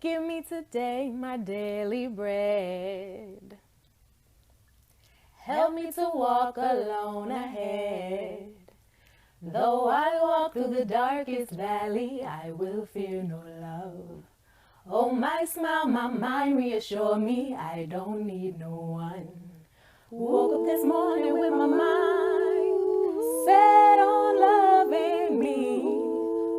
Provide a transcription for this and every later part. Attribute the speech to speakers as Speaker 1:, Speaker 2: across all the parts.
Speaker 1: Give me today my daily bread. Help me to walk alone ahead. Though I walk through the darkest valley, I will fear no love. Oh, my smile, my mind reassure me I don't need no one. Woke up this morning with my mind set on loving me.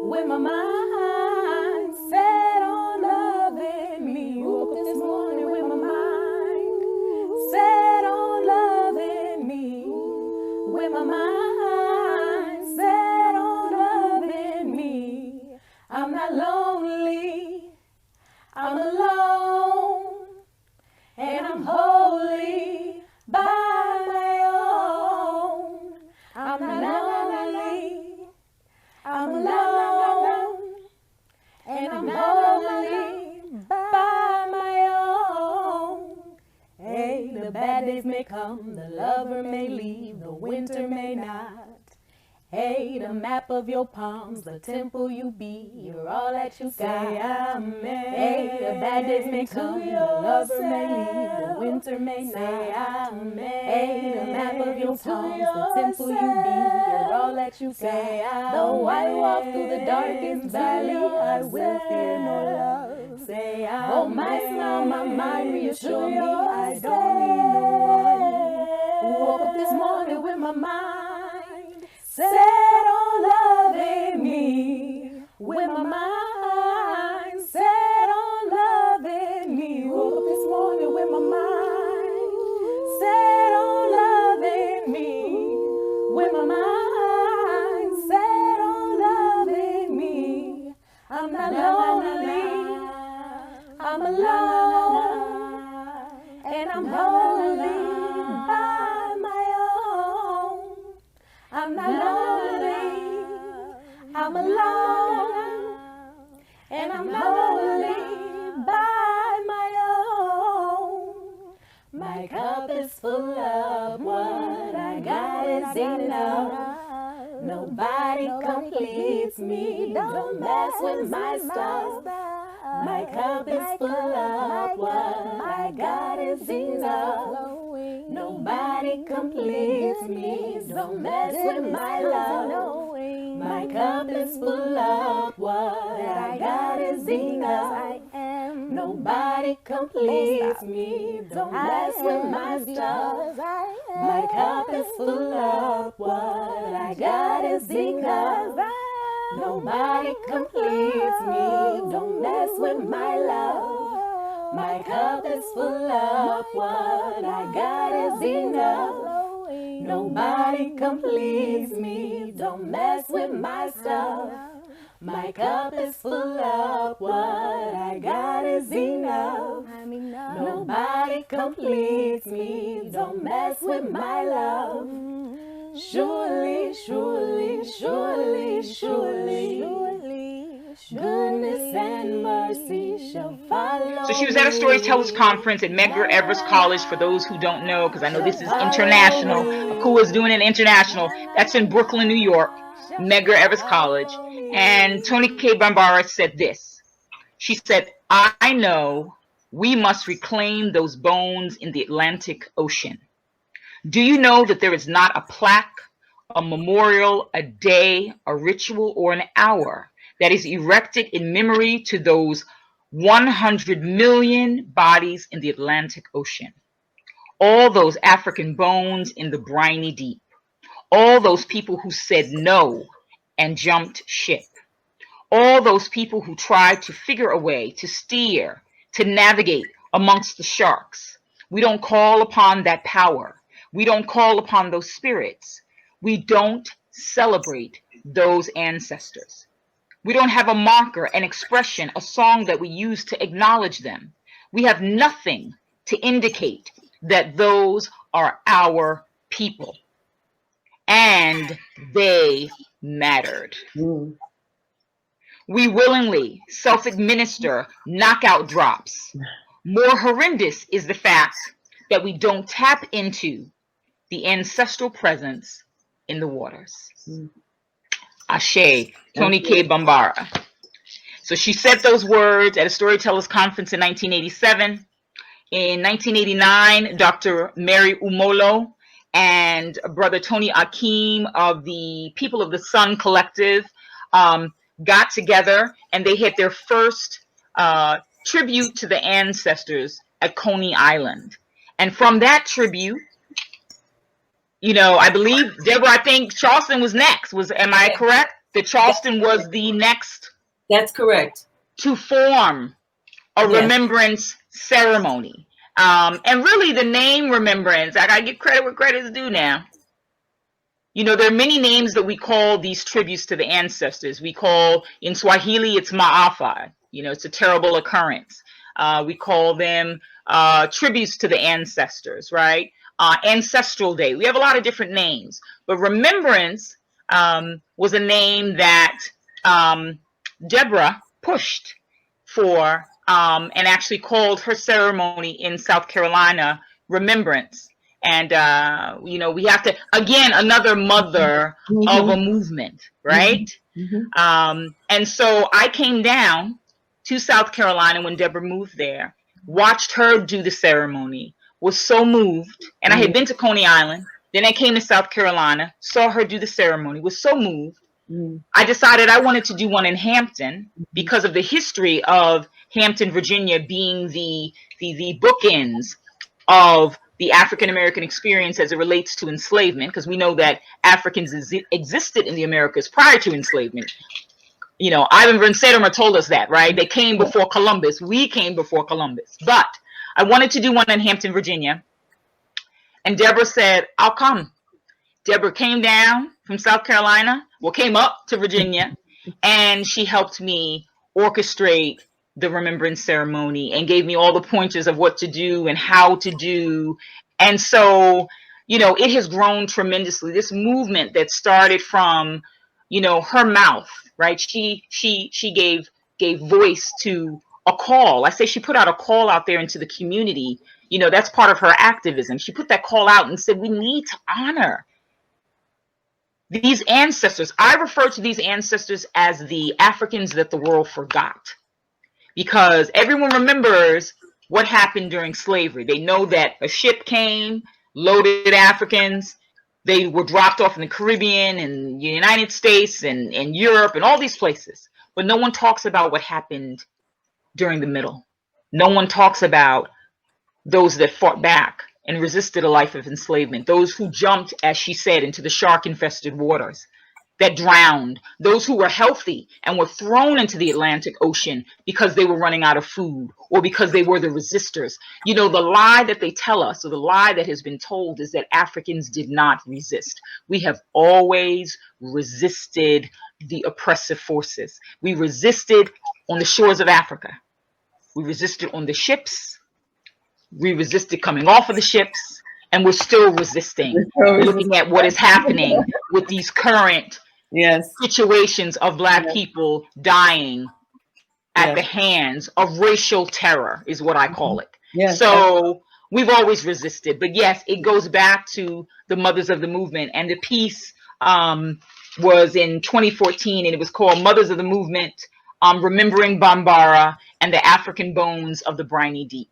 Speaker 1: With my mind set on loving me. Woke up this morning with my mind set on loving me. With my mind set on loving me. I'm not lonely, I'm alone, and I'm holy by my own. I'm not lonely, I'm alone, and I'm holy by my own. Hey, the bad days may come, the lover may leave, the winter may not. Hey, the map of your palms, the temple you be, you're all that you got. Say amen. Hey, the bad days may come, the lover may leave, the winter may not. Say amen. Hey, the map of your palms, the temple you be, you're all that you got. Though I walk through the darkest valley, I will fear no love. Say amen. Oh, my smile, my mind reassure me I don't need no one. Woke up this morning with my mind set on loving me. With my mind set on loving me. Woke up this morning with my mind set on loving me. With my mind set on loving me. I'm not lonely, I'm alone, and I'm holy by my own. I'm not lonely, I'm alone, and I'm holy by my own. My cup is full of what I got is enough. Nobody completes me, don't mess with my stuff. My cup is full of what I got is enough. Nobody completes me, don't mess with my love. My cup is full of what I got is enough. Nobody completes me, don't mess with my stuff. My cup is full of what I got is enough. Nobody completes me, don't mess with my love. My cup is full of what I got is enough. Nobody completes me, don't mess with my stuff. My cup is full of what I got is enough. Nobody completes me, don't mess with my love. Surely, surely, surely, surely, goodness and mercy shall follow.
Speaker 2: So she was at a storytellers conference at Medgar Evers College, for those who don't know, because I know this is international. Akua is doing it international. That's in Brooklyn, New York, Medgar Evers College. And Toni K. Bambara said this. She said, I know we must reclaim those bones in the Atlantic Ocean. Do you know that there is not a plaque, a memorial, a day, a ritual, or an hour that is erected in memory to those 100 million bodies in the Atlantic Ocean? All those African bones in the briny deep. All those people who said no and jumped ship. All those people who tried to figure a way to steer, to navigate amongst the sharks. We don't call upon that power. We don't call upon those spirits. We don't celebrate those ancestors. We don't have a marker, an expression, a song that we use to acknowledge them. We have nothing to indicate that those are our people. And they mattered. We willingly self-administer knockout drops. More horrendous is the fact that we don't tap into the ancestral presence in the waters. Ashe, Toni K. Bambara. So she said those words at a storytellers conference in 1987. In 1989, Dr. Mary Umolo and Brother Tony Akeem of the People of the Sun Collective got together, and they had their first tribute to the ancestors at Coney Island. And from that tribute, I believe, Deborah, I think Charleston was next. Am I correct? That Charleston was the next.
Speaker 3: That's correct.
Speaker 2: To form a remembrance ceremony. And really the name Remembrance, I gotta give credit where credit is due now. There are many names that we call these tributes to the ancestors. We call, in Swahili, it's maafa. It's a terrible occurrence. We call them tributes to the ancestors, right? Ancestral Day. We have a lot of different names. But Remembrance was a name that Deborah pushed for and actually called her ceremony in South Carolina Remembrance. And, we have to, again, another mother of a movement, right? And so I came down to South Carolina when Deborah moved there, watched her do the ceremony, was so moved. And I had been to Coney Island. Then I came to South Carolina, saw her do the ceremony, was so moved. I decided I wanted to do one in Hampton because of the history of Hampton, Virginia being the bookends of the African American experience as it relates to enslavement, because we know that Africans existed in the Americas prior to enslavement. Ivan Van Sertima told us that, right? They came before Columbus. We came before Columbus. But I wanted to do one in Hampton, Virginia. And Deborah said, I'll come. Deborah came down from South Carolina, came up to Virginia, and she helped me orchestrate the remembrance ceremony and gave me all the pointers of what to do and how to do. And so, it has grown tremendously. This movement that started from, her mouth, right? She gave voice to a call. I say she put out a call out there into the community. That's part of her activism. She put that call out and said, we need to honor these ancestors. I refer to these ancestors as the Africans that the world forgot, because everyone remembers what happened during slavery. They know that a ship came, loaded Africans. They were dropped off in the Caribbean and the United States and Europe and all these places. But no one talks about what happened during the middle. No one talks about those that fought back and resisted a life of enslavement, those who jumped, as she said, into the shark-infested waters, that drowned, those who were healthy and were thrown into the Atlantic Ocean because they were running out of food or because they were the resistors. The lie that they tell us, or the lie that has been told, is that Africans did not resist. We have always resisted the oppressive forces. We resisted on the shores of Africa. We resisted on the ships. We resisted coming off of the ships, and we're still resisting, looking at what is happening with these current situations of Black people dying at the hands of racial terror, is what I call it. So we've always resisted. But yes, it goes back to the mothers of the movement. And the piece was in 2014, and it was called Mothers of the Movement, Remembering Bambara and the African Bones of the Briny Deep.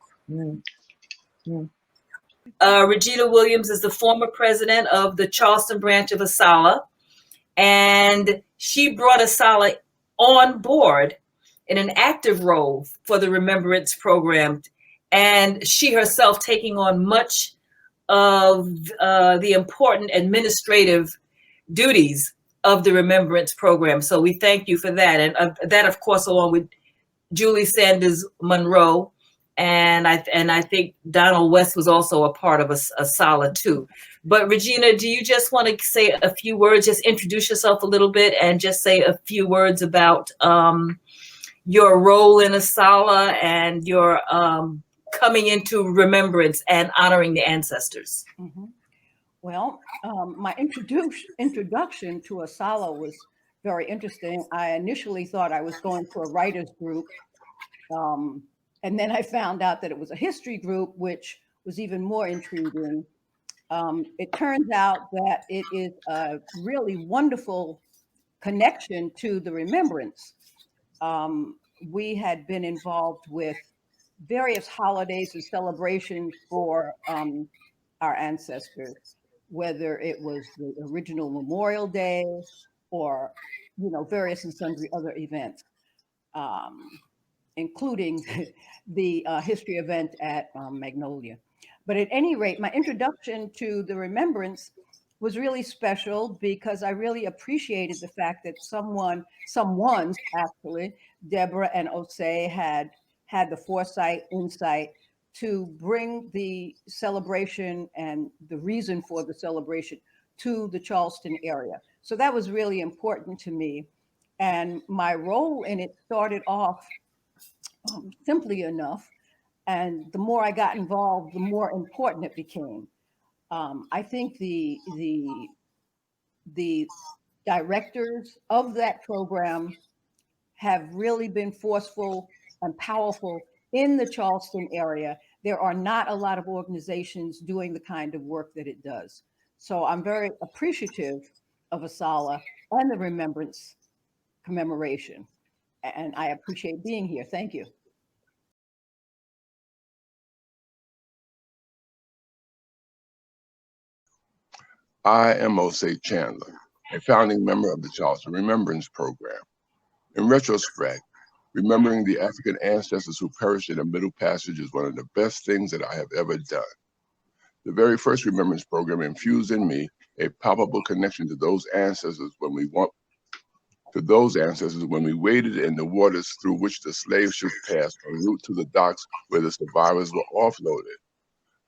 Speaker 3: Regina Williams is the former president of the Charleston branch of ASALH, and she brought ASALH on board in an active role for the Remembrance program, and she herself taking on much of the important administrative duties of the Remembrance program. So we thank you for that. And that, of course, along with Julie Sanders Monroe, and I think Donald West was also a part of ASALH too. But Regina, do you just want to say a few words, just introduce yourself a little bit and just say a few words about your role in ASALH and your coming into remembrance and honoring the ancestors?
Speaker 4: Mm-hmm. Well, my introduction to ASALH was very interesting. I initially thought I was going to a writers group. And then I found out that it was a history group, which was even more intriguing. It turns out that it is a really wonderful connection to the remembrance. we had been involved with various holidays and celebrations for our ancestors, whether it was the original Memorial Day or, various and sundry other events, including the history event at Magnolia. But at any rate, my introduction to the Remembrance was really special because I really appreciated the fact that someone's actually, Deborah and Osei had the foresight, insight to bring the celebration and the reason for the celebration to the Charleston area. So that was really important to me. And my role in it started off simply enough. And the more I got involved, the more important it became. I think the directors of that program have really been forceful and powerful in the Charleston area. There are not a lot of organizations doing the kind of work that it does. So I'm very appreciative of ASALH and the Remembrance commemoration. And I appreciate being here. Thank you.
Speaker 5: I am Osei Chandler, a founding member of the Charleston Remembrance Program. In retrospect, remembering the African ancestors who perished in the Middle Passage is one of the best things that I have ever done. The very first Remembrance Program infused in me a palpable connection to those ancestors when we waded in the waters through which the slave ships passed en route to the docks where the survivors were offloaded.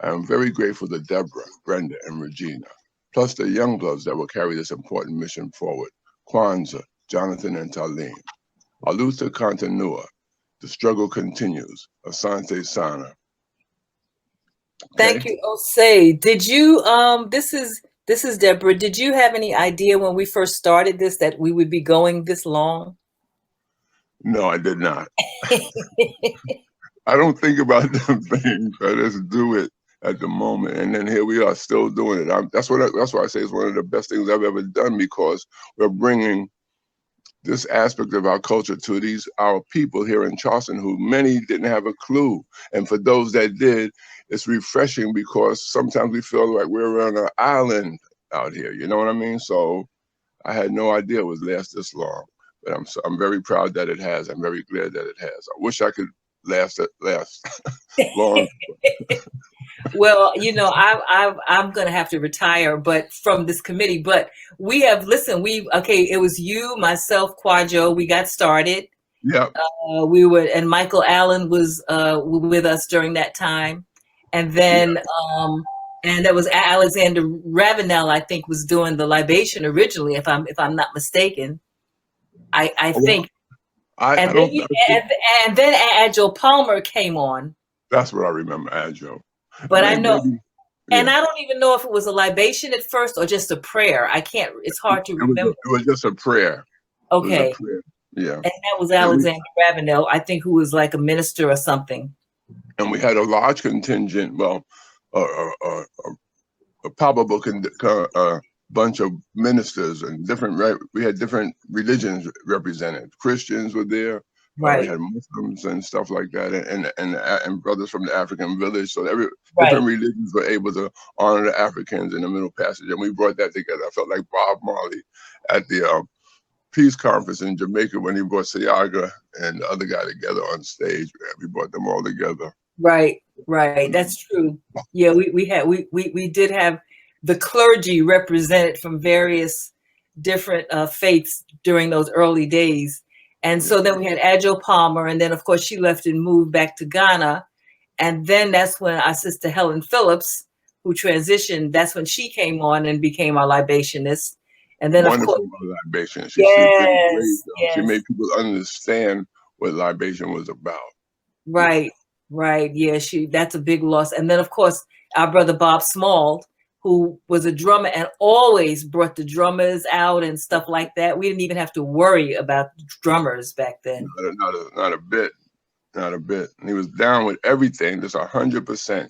Speaker 5: I am very grateful to Deborah, Brenda, and Regina, plus the young bloods that will carry this important mission forward: Kwanzaa, Jonathan, and Talim. Aluta Continua, the struggle continues. Asante Sana. Okay.
Speaker 3: Thank you, Osei. Did you, this is Deborah. Did you have any idea when we first started this that we would be going this long?
Speaker 5: No, I did not. I don't think about them things. I just do it at the moment, and then here we are still doing it. That's why I say it's one of the best things I've ever done, because we're bringing this aspect of our culture to our people here in Charleston, who many didn't have a clue. And for those that did, it's refreshing, because sometimes we feel like we're on an island out here. You know what I mean? So I had no idea it would last this long, but I'm very proud that it has. I'm very glad that it has. I wish I could last long.
Speaker 3: Well, I'm going to have to retire, but from this committee, but we have, it was you, myself, Kwajo, we got started.
Speaker 5: Yeah.
Speaker 3: And Michael Allen was with us during that time. And then, and that was Alexander Ravenel, I think, was doing the libation originally, if I'm not mistaken. I think. And then Agile Palmer came on.
Speaker 5: That's what I remember, Agile.
Speaker 3: But I know, and I don't even know if it was a libation at first or just a prayer. It's hard to remember.
Speaker 5: It was just a prayer.
Speaker 3: Okay.
Speaker 5: A prayer. Yeah. And
Speaker 3: that was Alexander Ravenel, I think, who was like a minister or something.
Speaker 5: And we had a large contingent, a probable bunch of ministers and we had different religions represented. Christians were there.
Speaker 3: Right.
Speaker 5: We had Muslims and stuff like that, and brothers from the African village. So different religions were able to honor the Africans in the Middle Passage, and we brought that together. I felt like Bob Marley at the peace conference in Jamaica when he brought Siaga and the other guy together on stage. We brought them all together.
Speaker 3: Right. That's true. Yeah, we did have the clergy represented from various different faiths during those early days. And so then we had Agile Palmer, and then of course she left and moved back to Ghana. And then that's when our sister Helen Phillips, who transitioned, that's when she came on and became our libationist. And then
Speaker 5: wonderful,
Speaker 3: of course,
Speaker 5: libation.
Speaker 3: Yes.
Speaker 5: She made people understand what libation was about.
Speaker 3: Right. Yeah, that's a big loss. And then of course our brother Bob Small, who was a drummer and always brought the drummers out and stuff like that. We didn't even have to worry about drummers back then.
Speaker 5: Not a bit. And he was down with everything, just 100%.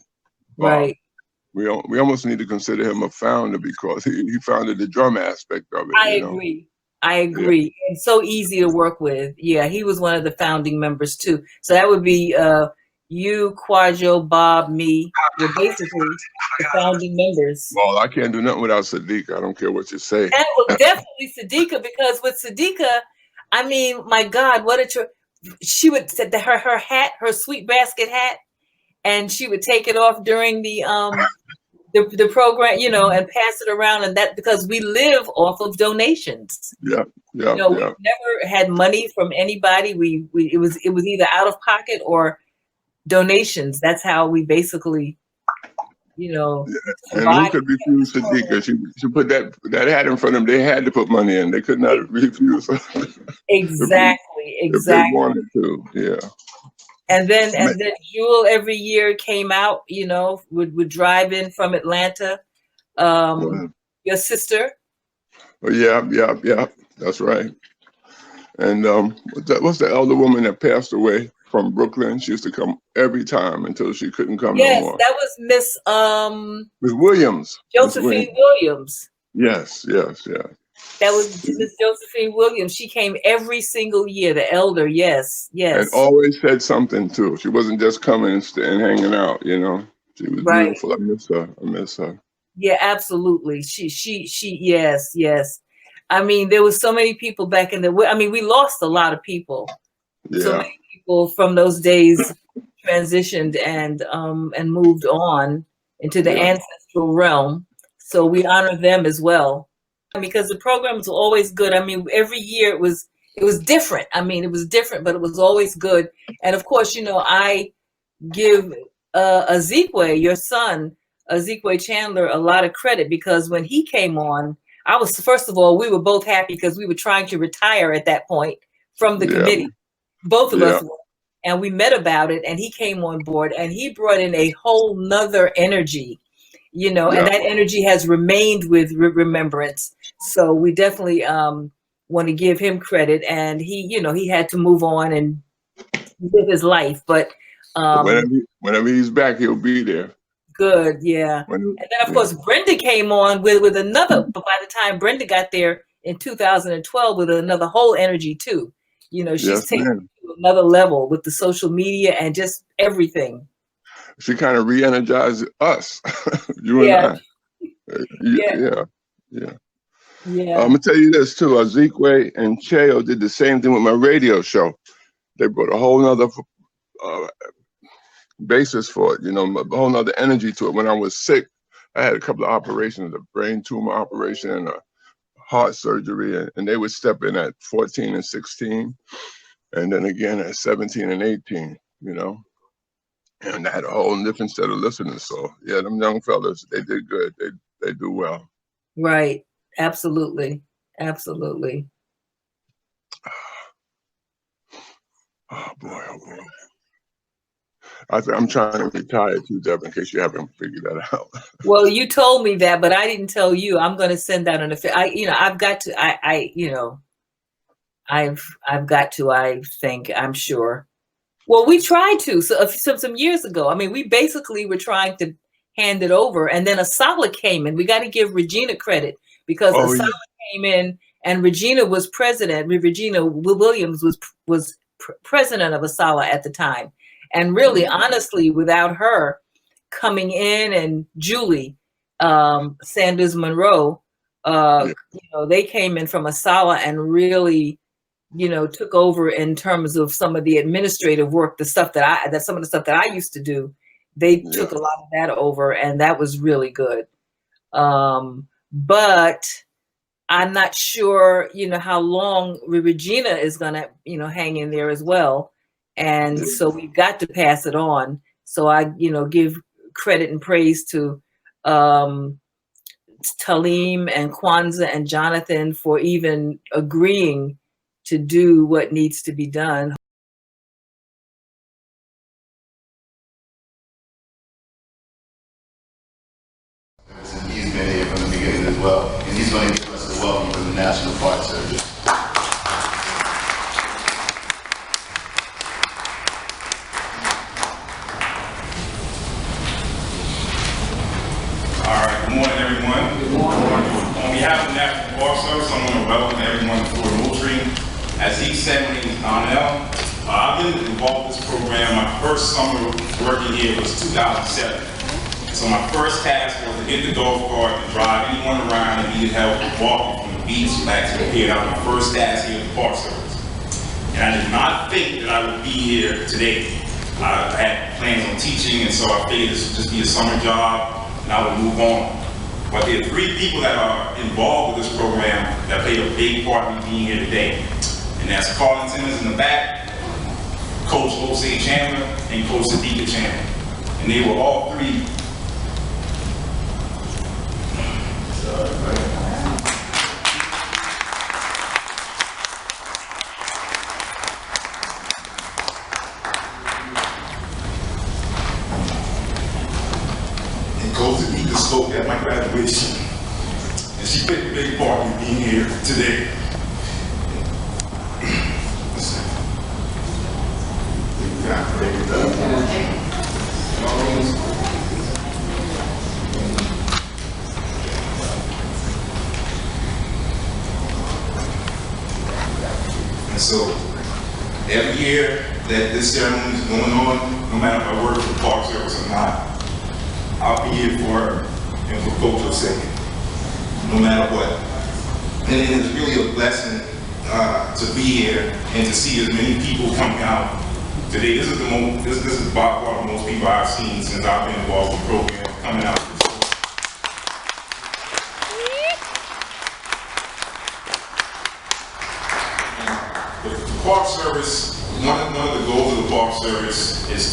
Speaker 3: Right.
Speaker 5: We almost need to consider him a founder, because he founded the drum aspect of it.
Speaker 3: I agree. I agree. And so easy to work with. Yeah, he was one of the founding members too. So that would be you, Quadjo, Bob, me. We're basically the founding members.
Speaker 5: Well, I can't do nothing without Sadiq. I don't care what you say.
Speaker 3: That was definitely Sadiqa, because with Sadiqa, I mean, my God, she would set her hat, her sweet basket hat, and she would take it off during the program, you know, and pass it around, and that because we live off of donations.
Speaker 5: Yeah, yeah,
Speaker 3: you know,
Speaker 5: yeah.
Speaker 3: we've never had money from anybody. It was either out of pocket or donations. That's how we basically, you know.
Speaker 5: Yeah. And who could refuse Sadiqa? She put that hat in front of them. They had to put money in. They could not refuse.
Speaker 3: Exactly.
Speaker 5: If they wanted to, yeah.
Speaker 3: And then Jewel every year came out, you know, would drive in from Atlanta. Your sister.
Speaker 5: Oh, yeah. That's right. And what's the elder woman that passed away from Brooklyn? She used to come every time until she couldn't come no more.
Speaker 3: Yes, that was
Speaker 5: Miss Williams.
Speaker 3: Josephine Williams.
Speaker 5: Yes.
Speaker 3: That was Miss Josephine Williams. She came every single year, the elder, yes.
Speaker 5: And always said something too. She wasn't just coming and hanging out, you know. She was beautiful. I miss her. Yeah,
Speaker 3: absolutely. She yes. I mean, there was so many people back in we lost a lot of people.
Speaker 5: Yeah.
Speaker 3: So many people from those days transitioned and moved on into the ancestral realm. So we honor them as well. Because the programs were always good. I mean, every year it was different. I mean, it was different, but it was always good. And of course, you know, I give Ezekwe, your son, Ezekwe Chandler, a lot of credit, because when he came on, first of all, we were both happy because we were trying to retire at that point from the committee. Both of us were. And we met about it, and he came on board, and he brought in a whole nother energy. You know, and that energy has remained with Remembrance. So we definitely want to give him credit. And he, you know, he had to move on and live his life. But
Speaker 5: whenever he's back, he'll be there.
Speaker 3: Good, yeah. And then of course Brenda came on with another. But by the time Brenda got there in 2012, with another whole energy too. You know, she's taken it to another level with the social media and just everything.
Speaker 5: She kind of re-energized us, you and I. Yeah. I'm gonna tell you this too. Ezekwe and Cheo did the same thing with my radio show. They brought a whole nother basis for it, you know, a whole nother energy to it. When I was sick, I had a couple of operations, a brain tumor operation and a heart surgery, and they would step in at 14 and 16, and then again at 17 and 18, you know. And I had a whole different set of listeners. So yeah, them young fellas, they did good. They do well.
Speaker 3: Right. Absolutely.
Speaker 5: Oh boy. I'm trying to retire too, Deb, in case you haven't figured that out.
Speaker 3: Well, you told me that, but I didn't tell you. I'm going to send out I've got to, I've got to, I think, I'm sure. Well, we tried to some years ago. I mean, we basically were trying to hand it over, and then Asala came in. We got to give Regina credit, because Asala came in, and Regina was president. Regina Williams was president of Asala at the time, and really, honestly, without her coming in, and Julie Sanders Monroe, you know, they came in from Asala and really, you know, took over in terms of some of the administrative work, some of the stuff that I used to do. They took a lot of that over, and that was really good. But I'm not sure, you know, how long Regina is gonna, you know, hang in there as well. And so we've got to pass it on. So I, you know, give credit and praise to Talim and Kwanzaa and Jonathan for even agreeing to do what needs to be done.
Speaker 6: And he's been here from the beginning as well. And he's going to give us a welcome from the National Park Service.
Speaker 7: All right, good morning, everyone. Good morning. On behalf of the National Park Service, I want to welcome everyone to As he said, my name is Donnell. I've been involved in this program. My first summer working here was 2007. So my first task was to get the golf cart and drive anyone around that needed help walking from the beach back to the pier. That was my first task here at the Park Service. And I did not think that I would be here today. I had plans on teaching, and so I figured this would just be a summer job and I would move on. But there are 3 people that are involved with this program that played a big part in me being here today. And that's Carlin Timmons in the back, Coach Osei Chandler, and Coach Sadiqa Chandler. And they were all 3. And Coach Sadiqa spoke at my graduation. And she played a big part in being here today. And so, every year that this ceremony is going on, no matter if I work for the Park Service or not, I'll be here for her and for Coach Osei, no matter what. And it is really a blessing to be here and to see as many people coming out today. This is by far the most people I've seen since I've been involved in the program coming out. The Park Service, one of the goals of the Park Service is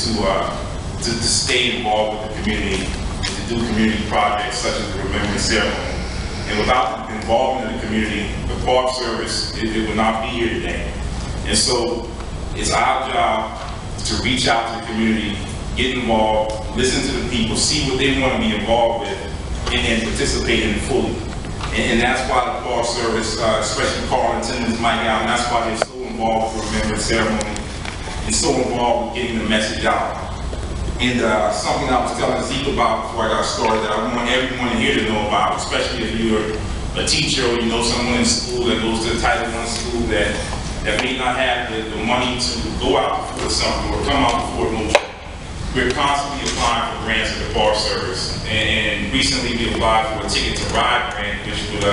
Speaker 7: to stay involved with the community and to do community projects such as the Remembrance ceremony. And without the involvement of the community, the Park Service, it would not be here today. And so it's our job to reach out to the community, get involved, listen to the people, see what they want to be involved with, and then participate in it fully. And that's why the Park Service, especially Carl and Timmons, Mike Allen, that's why they're so involved with the Remembrance ceremony and so involved with getting the message out. And something I was telling Zeke about before I got started that I want everyone here to know about, especially if you're a teacher or you know someone in school that goes to a Title I school that may not have the money to go out to Fort something or come out to Fort Moultrie. We're constantly applying for grants at the Park Service. And recently we applied for a Ticket to Ride grant, which would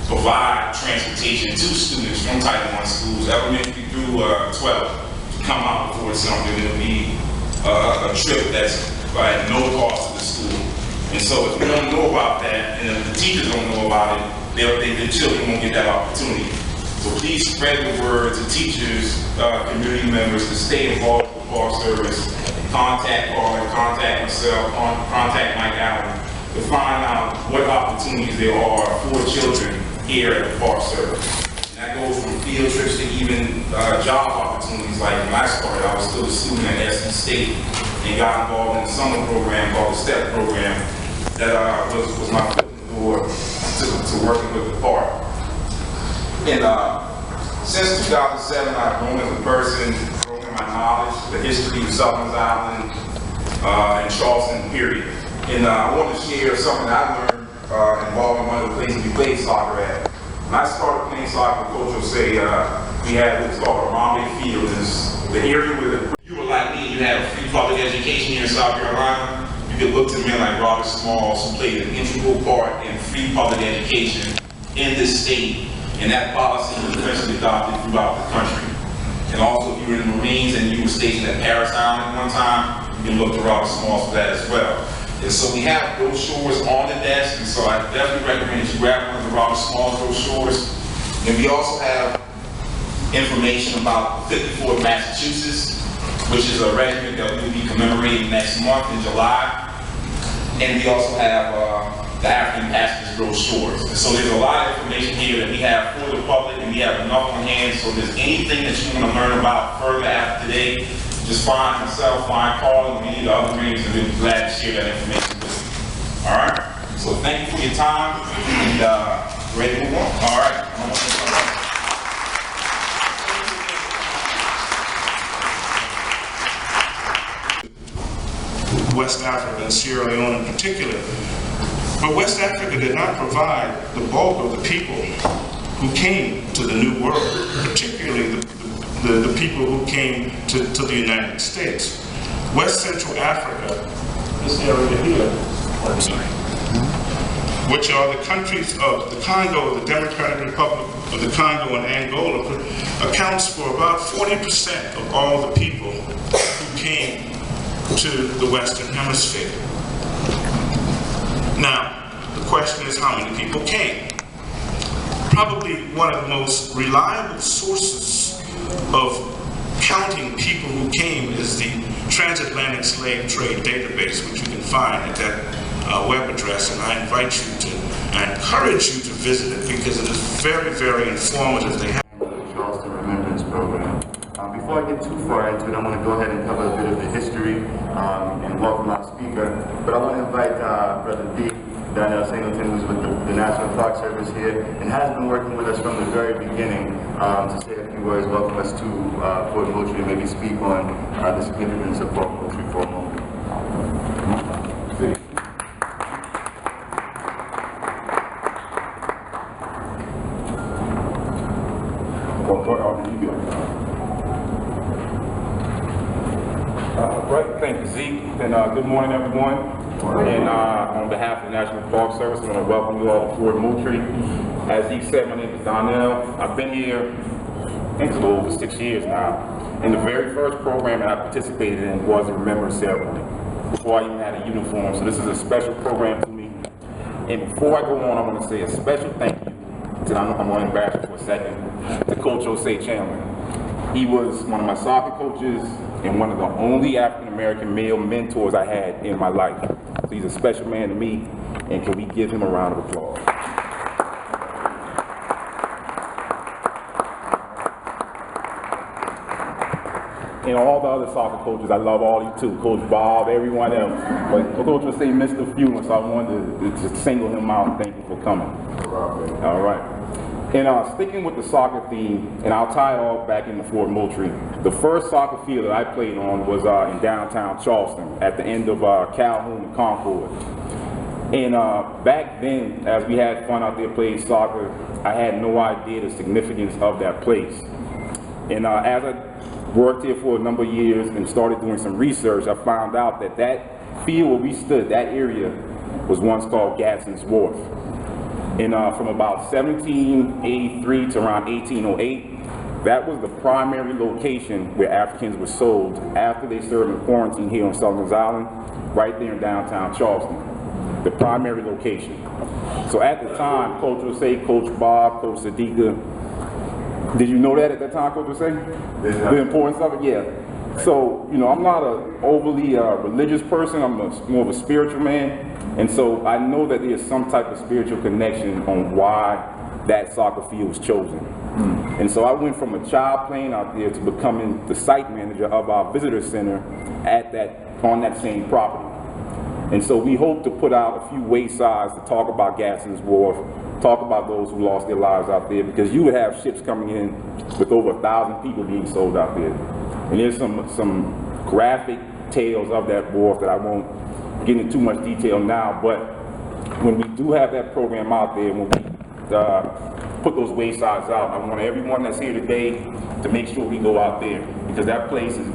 Speaker 7: provide transportation to students from Title I schools, elementary through 12, to come out to Fort something. It would be a trip that's at no cost to the school. And so if we don't know about that, and if the teachers don't know about it, the children won't get that opportunity. So please spread the word to teachers, community members to stay involved with the Park Service. Contact Carl, contact myself, contact Mike Allen to find out what opportunities there are for children here at the Park Service. That goes from field trips to even job opportunities. Like when I started, I was still a student at SC State and got involved in a summer program called the STEP program that was my foot in the door to working with the park. And since 2007, I've grown as a person, grown in my knowledge, the history of Sullivan Island and Charleston, period. And I want to share something I learned involving one of the places we played soccer at. When I started playing soccer, Coach Osei, we had what was called a Romney Field. It's the area where you were like me, you had a free public education here in South Carolina. You could look to men like Robert Smalls, who played an integral part in free public education in this state. And that policy was eventually adopted throughout the country. And also, if you were in the Marines and you were stationed at Paris Island at one time, you can look to Robert Smalls for that as well. And so we have brochures on the desk, and so I definitely recommend that you grab one of the Robert Smalls brochures. And we also have information about 54th Massachusetts, which is a regiment that we'll be commemorating next month in July. And we also have the African Pastors brochures. And so there's a lot of information here that we have for the public, and we have enough on hand. So if there's anything that you want to learn about further after today, just find myself, find Carl, and any of the other Marines, and we'll be glad to share that information with you. All right? So thank you for your time, and ready to move on? All right.
Speaker 8: West Africa and Sierra Leone in particular. But West Africa did not provide the bulk of the people who came to the New World, particularly the people who came to the United States. West Central Africa, this area here, which are the countries of the Congo, the Democratic Republic of the Congo, and Angola, accounts for about 40% of all the people who came to the Western Hemisphere. Now, the question is, how many people came? Probably one of the most reliable sources of counting people who came is the Transatlantic Slave Trade Database, which you can find at that web address, and I invite you to, I encourage you to visit it because it is very, very informative. They have
Speaker 6: the Charleston Remembrance Program. Before I get too far into it, I want to go ahead and cover a bit of the history and welcome our speaker. But I want to invite Brother D. Daniel Singleton, who's with the National Park Service here, and has been working with us from the very beginning to say a few words, welcome us to Fort Moultrie, and maybe speak on the significance of Fort Moultrie for a moment.
Speaker 9: Right, thank you, Zeke, and good morning, everyone. And on behalf of the National Park Service, I want to welcome you all to Fort Moultrie. As he said, my name is Donnell. I've been here, I think it's a little over 6 years now. And the very first program that I participated in was the Remembrance ceremony, before I even had a uniform. So this is a special program to me. And before I go on, I want to say a special thank you to, I'm going to embarrass you for a second, to Coach Osei Chandler. He was one of my soccer coaches and one of the only African-American male mentors I had in my life. So he's a special man to me, and can we give him a round of applause? And all the other soccer coaches, I love all you too, Coach Bob, everyone else. But Coach would say missed a few, so I wanted to just single him out and thank you for coming. All right. And sticking with the soccer theme, and I'll tie it all back into Fort Moultrie. The first soccer field that I played on was in downtown Charleston, at the end of Calhoun and Concord. And back then, as we had fun out there playing soccer, I had no idea the significance of that place. And as I worked here for a number of years and started doing some research, I found out that that field where we stood, that area, was once called Gadsden's Wharf. And from about 1783 to around 1808, that was the primary location where Africans were sold after they served in quarantine here on Sullivan's Island, right there in downtown Charleston, the primary location. So at the time, Coach Osei, Coach Bob, Coach Sadiqa, did you know that at that time, Coach Osei? The importance of it? Yeah. So, you know, I'm not an overly religious person, I'm more of a spiritual man. And so I know that there's some type of spiritual connection on why that soccer field was chosen. And so I went from a child playing out there to becoming the site manager of our visitor center on that same property. And so we hope to put out a few waysides to talk about Gadsden's Wharf, talk about those who lost their lives out there, because you would have ships coming in with over 1,000 people being sold out there. And there's some graphic tales of that wharf that I won't get into too much detail now, but when we do have that program out there, when we put those waysides out, I want everyone that's here today to make sure we go out there, because that place is,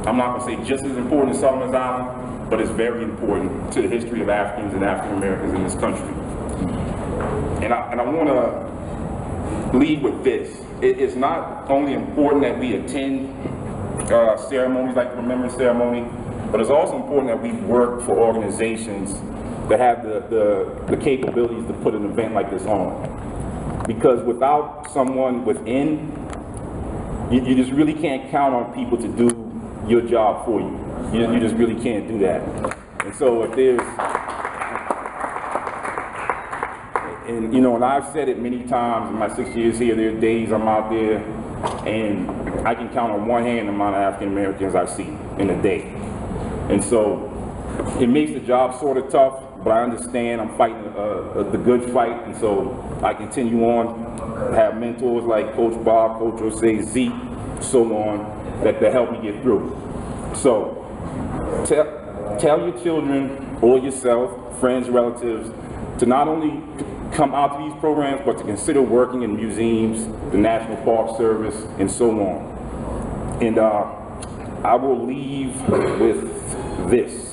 Speaker 9: I'm not going to say just as important as Sullivan's Island, but it's very important to the history of Africans and African Americans in this country. And I want to lead with this. It's not only important that we attend ceremonies like the Remembrance ceremony, but it's also important that we work for organizations that have the capabilities to put an event like this on. Because without someone within, you just really can't count on people to do your job for you. You just really can't do that. And so if there's, and you know, and I've said it many times in my 6 years here, there are days I'm out there and I can count on one hand the amount of African Americans I see in a day. And so it makes the job sort of tough, but I understand I'm fighting the good fight, and so I continue on, have mentors like Coach Bob, Coach Osei, Zeke, so on, that help me get through. So tell your children or yourself, friends, relatives, to not only come out to these programs, but to consider working in museums, the National Park Service, and so on. And I will leave with this.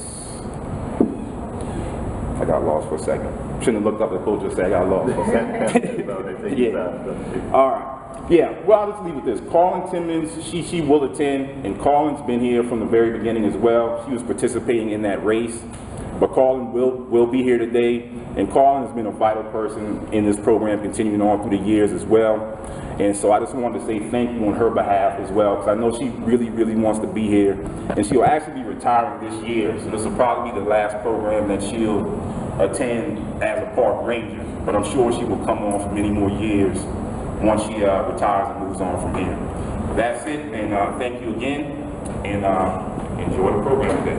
Speaker 9: I got lost for a second. Shouldn't have looked up the coach and say I got lost for a second. Yeah. All right. Yeah, well, I'll just leave it with this. Carlin Timmons, she will attend, and Carlin's been here from the very beginning as well. She was participating in that race. But Carlin will be here today, and Carlin has been a vital person in this program continuing on through the years as well. And so I just wanted to say thank you on her behalf as well, because I know she really, really wants to be here. And she'll actually be retiring this year, so this will probably be the last program that she'll attend as a park ranger. But I'm sure she will come on for many more years once she retires and moves on from here. That's it, and thank you again, and enjoy the program today.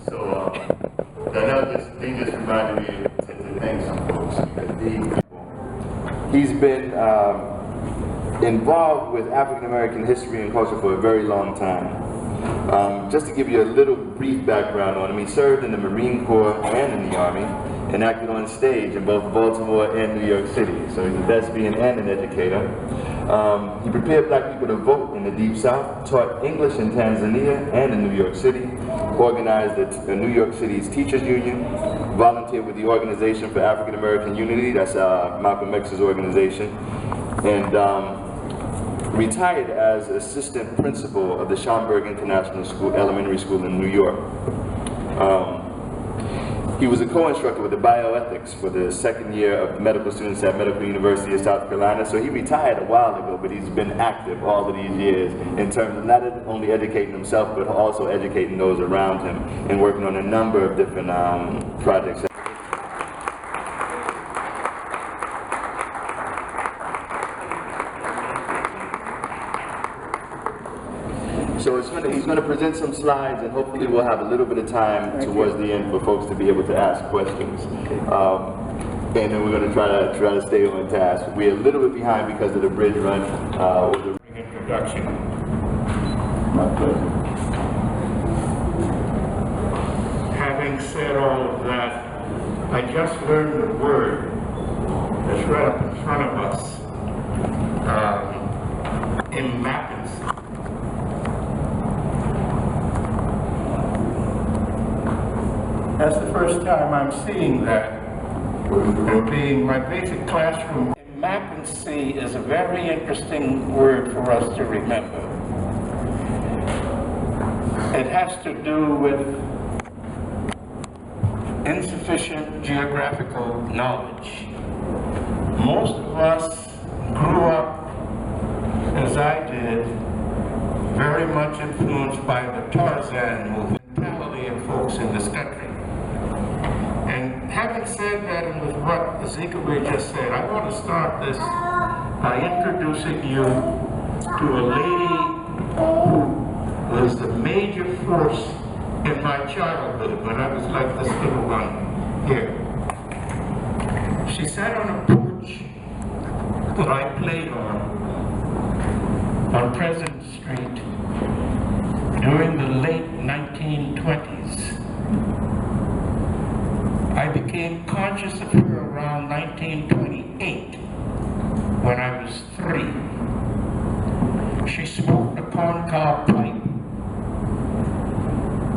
Speaker 6: So, Donnell just reminded me to thank some folks. He's been involved with African American history and culture for a very long time. Just to give you a little brief background on him, he served in the Marine Corps and in the Army, and acted on stage in both Baltimore and New York City. So he's a thespian and an educator. He prepared black people to vote in the Deep South, taught English in Tanzania and in New York City, organized the New York City's Teachers Union, volunteered with the Organization for African American Unity, that's Malcolm X's organization, and retired as assistant principal of the Schaumburg International School, Elementary School in New York. He was a co-instructor with the bioethics for the second year of medical students at Medical University of South Carolina. So he retired a while ago, but he's been active all of these years in terms of not only educating himself, but also educating those around him and working on a number of different projects. So he's going to present some slides, and hopefully we'll have a little bit of time towards the end for folks to be able to ask questions. And then we're going to try to stay on task. We're a little bit behind because of the bridge run. With the introduction.
Speaker 10: My pleasure. Having said all of that, I just learned the word that's right up in front of us. Immaculate. That's the first time I'm seeing that. And being my basic classroom, immaculate is a very interesting word for us to remember. It has to do with insufficient geographical knowledge. Most of us grew up, as I did, very much influenced by the Tarzan movement, mentality of folks in this country. And having said that, and with what Ezekiel just said, I want to start this by introducing you to a lady who was the major force in my childhood when I was like this little one here. She sat on a porch that I played on President Street during the late 1920s. I became conscious of her around 1928, when I was 3. She smoked a corncob pipe,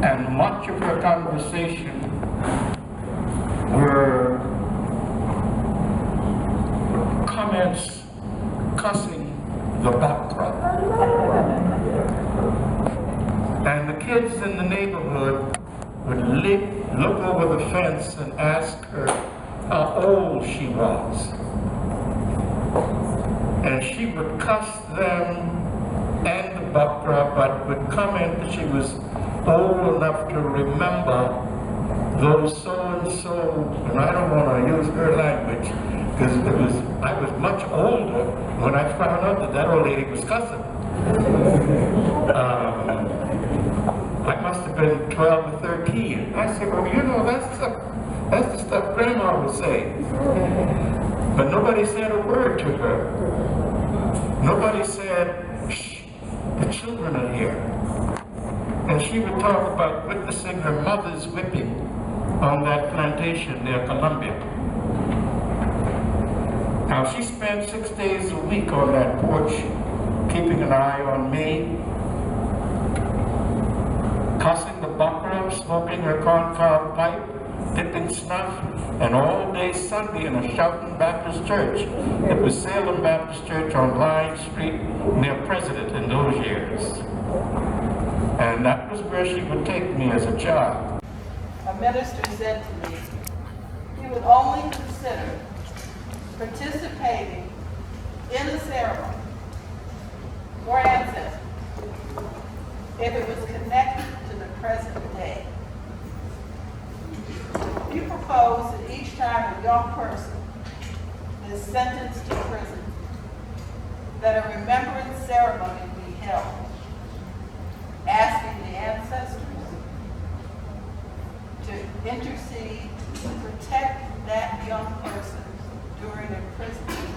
Speaker 10: and much of her conversation were comments cussing the background. And the kids in the neighborhood would look over the fence and ask her how old she was. And she would cuss them and the bakra, but would comment that she was old enough to remember those so-and-so, and I don't want to use her language, because I was much older when I found out that old lady was cussing. I must have been 12 or 13. I said, well, you know, that's the stuff Grandma would say. But nobody said a word to her. Nobody said, shh, the children are here. And she would talk about witnessing her mother's whipping on that plantation near Columbia. Now, she spent 6 days a week on that porch, keeping an eye on me, cussing the buckler, smoking her corncob pipe, dipping snuff, and all day Sunday in a shouting Baptist church. It was Salem Baptist Church on Line Street near President in those years. And that was where she would take me as a child.
Speaker 11: A minister said to me, he would only consider participating in the ceremony for ancestors if it was connected to the present day. We propose that each time a young person is sentenced to prison, that a remembrance ceremony be held, asking the ancestors to intercede to protect that young person during imprisonment,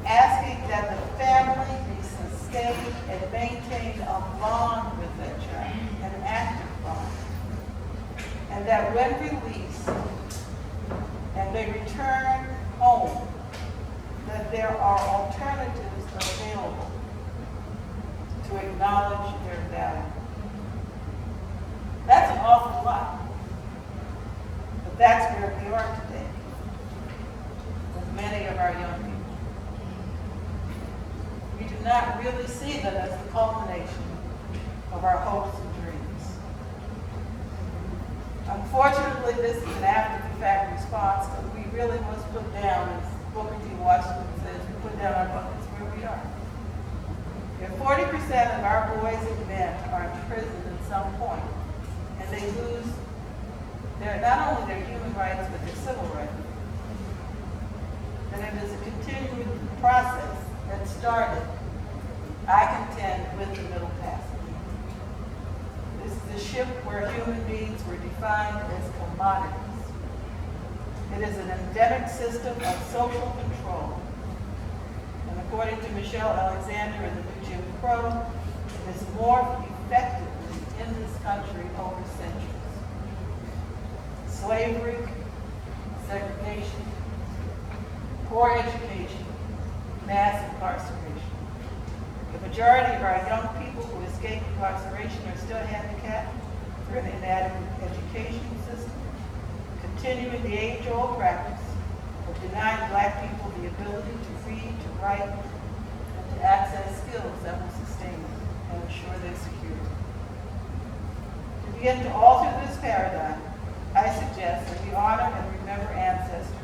Speaker 11: asking that the family be sustained and maintain a bond with that child, an active bond, and that when released and they return home, that there are alternatives available to acknowledge their value. That's an awful lot, but that's where we are today with many of our young people. We do not really see them as the culmination of our hopes and dreams. Unfortunately, this is an after-the-fact response, but we really must put down, as Booker T. Washington says, we put down our buckets where we are. If 40% of our boys and men are in prison at some point, and they lose not only their human rights, but their civil rights, then it is a continuing process that started, I contend, with the Middle Passage. This is a ship where human beings were defined as commodities. It is an endemic system of social control. And according to Michelle Alexander in the New Jim Crow, it has morphed effectively in this country over centuries. Slavery, segregation, poor education, mass incarceration. The majority of our young people who escape incarceration are still handicapped through an inadequate education system, continuing the age-old practice of denying Black people the ability to read, to write, and to access skills that will sustain them and ensure their security. To begin to alter this paradigm, I suggest that we honor and remember ancestors,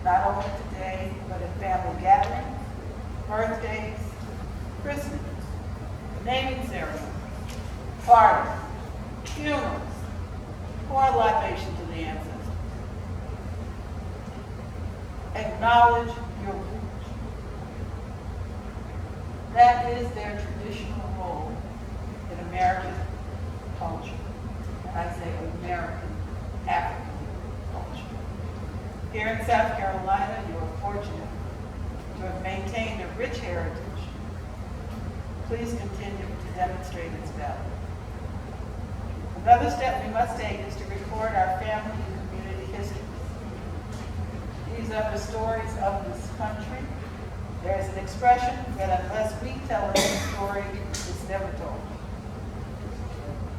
Speaker 11: not only today, but at family gatherings, birthdays, Christmas, naming ceremonies, parties, funerals, pour a libation to the ancestors. Acknowledge your roots. That is their traditional role in American culture. And I say American African culture. Here in South Carolina, you are fortunate to have maintained a rich heritage. Please continue to demonstrate its value. Another step we must take is to record our family and community histories. These are the stories of this country. There is an expression that unless we tell a story, it's never told.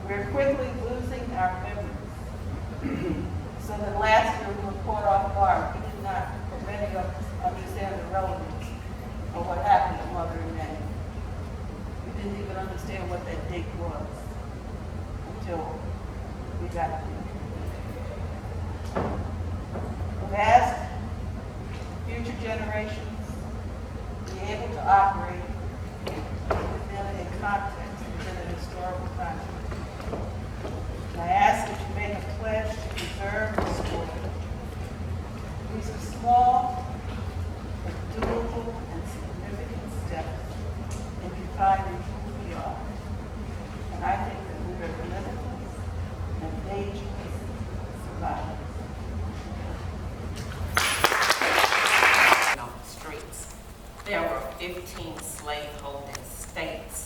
Speaker 11: We're quickly losing our memories. So that last year we were caught off guard. We did not, for many of us, understand the relevance of what happened to Mother and May. We didn't even understand what that date was until we got here. We've asked future generations to be able to operate within a context, within a historical context. And I ask that you make a pledge to preserve and restore. These are small, but doable and significant steps in defining who we are. And I think that we are limitless and ageless survivors.
Speaker 12: Off the streets. There were 15 slave-holding states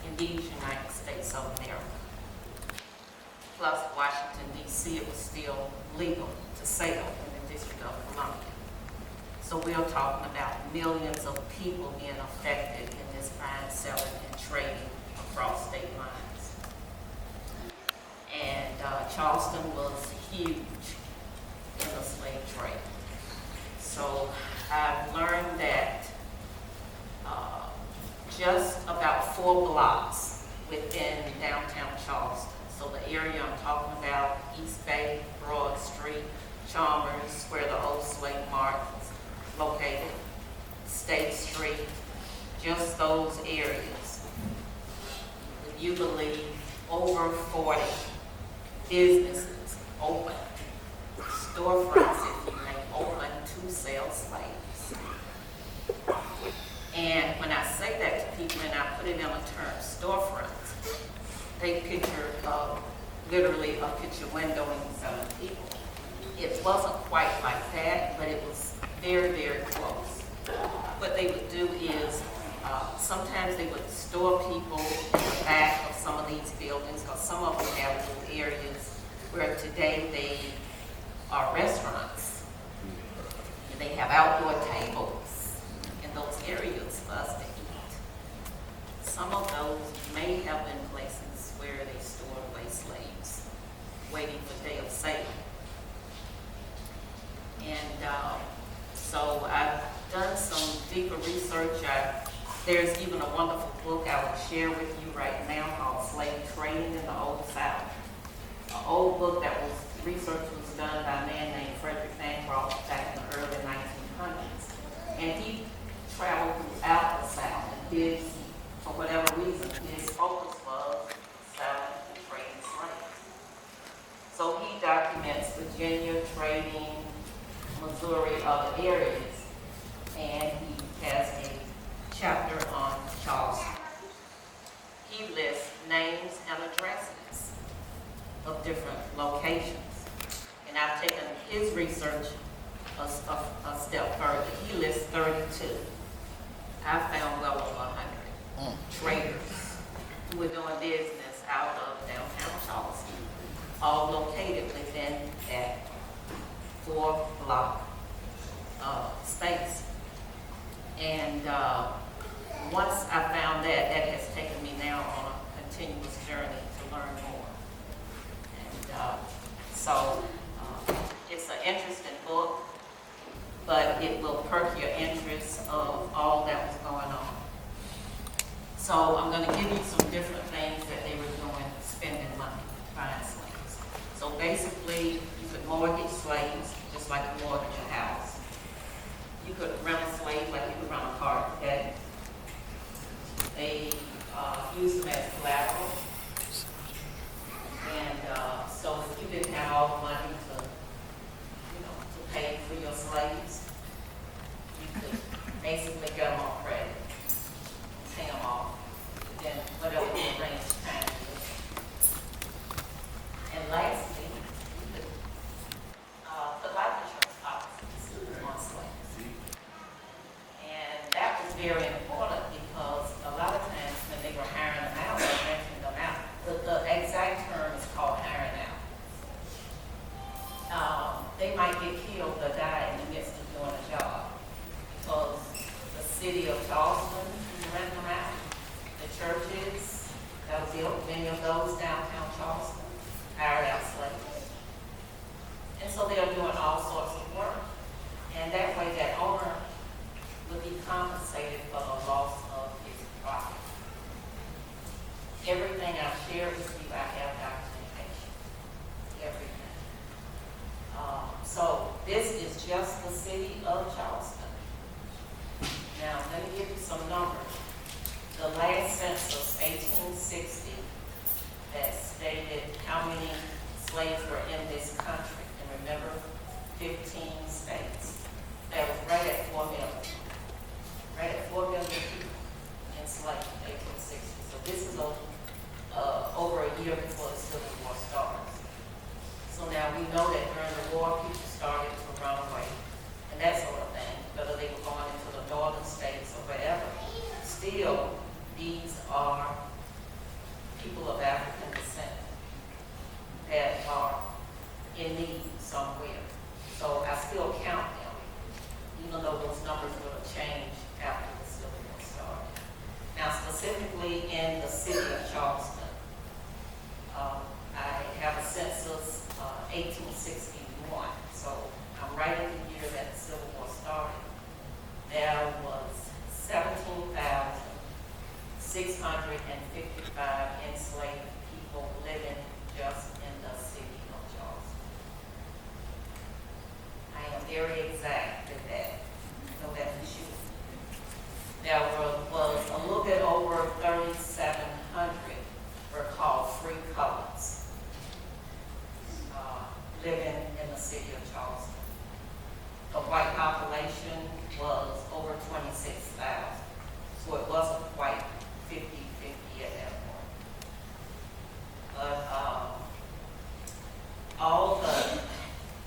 Speaker 12: in these United States of America. Plus Washington, D.C., it was still legal to sail in the District of Columbia. So we're talking about millions of people being affected in this buying, selling, and trading across state lines. And Charleston was huge in the slave trade. So I've learned that just about 4 blocks within downtown Charleston, so the area I'm talking about, East Bay, Broad Street, Chalmers, where the old slave mart is located, State Street, just those areas. Would you believe over 40 businesses open, storefronts, if you may, open to sell slaves. And when I say that to people and I put it in the term storefronts, they picture literally a picture windowing selling people. It wasn't quite like that, but it was very, very close. What they would do is sometimes they would store people in the back of some of these buildings, because some of them have little areas where today they are restaurants. And they have outdoor tables in those areas for us to eat. Some of those may have been places where they stored away slaves, waiting for day of sale. And so I've done some deeper research. There's even a wonderful book I would share with you right now called Slave Trading in the Old South. An old book that was, research was done by a man named Frederick Bancroft back in the early 1900s. And he traveled throughout the South and did, for whatever reason, his focus was selling and trading slaves. So he documents Virginia, trading, Missouri, other areas, and he has a chapter on Charleston. He lists names and addresses of different locations. And I've taken his research a step further. He lists 32. I found well over 100 traders who were doing business out of downtown Charleston, all located within that 4-block space. And once I found that, that has taken me now on a continuous journey to learn more. And so it's an interesting book, but it will perk your interest of all that was going on. So I'm going to give you some different things that they were doing, spending money, buying slaves. So basically, you could mortgage slaves just like you mortgage a house. You could rent a slave like you could rent a car today. They use them as collateral. And so if you didn't have all the money to pay for your slaves, you could basically get them on credit, pay them off, then whatever the arranged time is. And lastly, you could put life insurance policies on slaves. And that was very important because a lot of times when they were hiring them out, or renting them out, the exact term is called hiring out. They might get killed or die in the midst of doing a job because the city of Charleston rent them out. The churches that were built, many of those downtown Charleston, hired out slaves. And so they are doing all sorts of work. And that way that owner would be compensated for the loss of his property. Everything I've shared with you, I have documentation. Everything. So this is just the city of Charleston. Now, let me give you some numbers. The last census, 1860, that stated how many slaves were in this country. And remember, 15 states. That was right at 4 million. Right at 4 million people enslaved in 1860. So this is over a year before the Civil War started. So now we know that during the war, people started to run away and that sort of thing, whether they were going into the northern states or wherever. was over 26,000. So it wasn't quite 50-50 at that point. But all the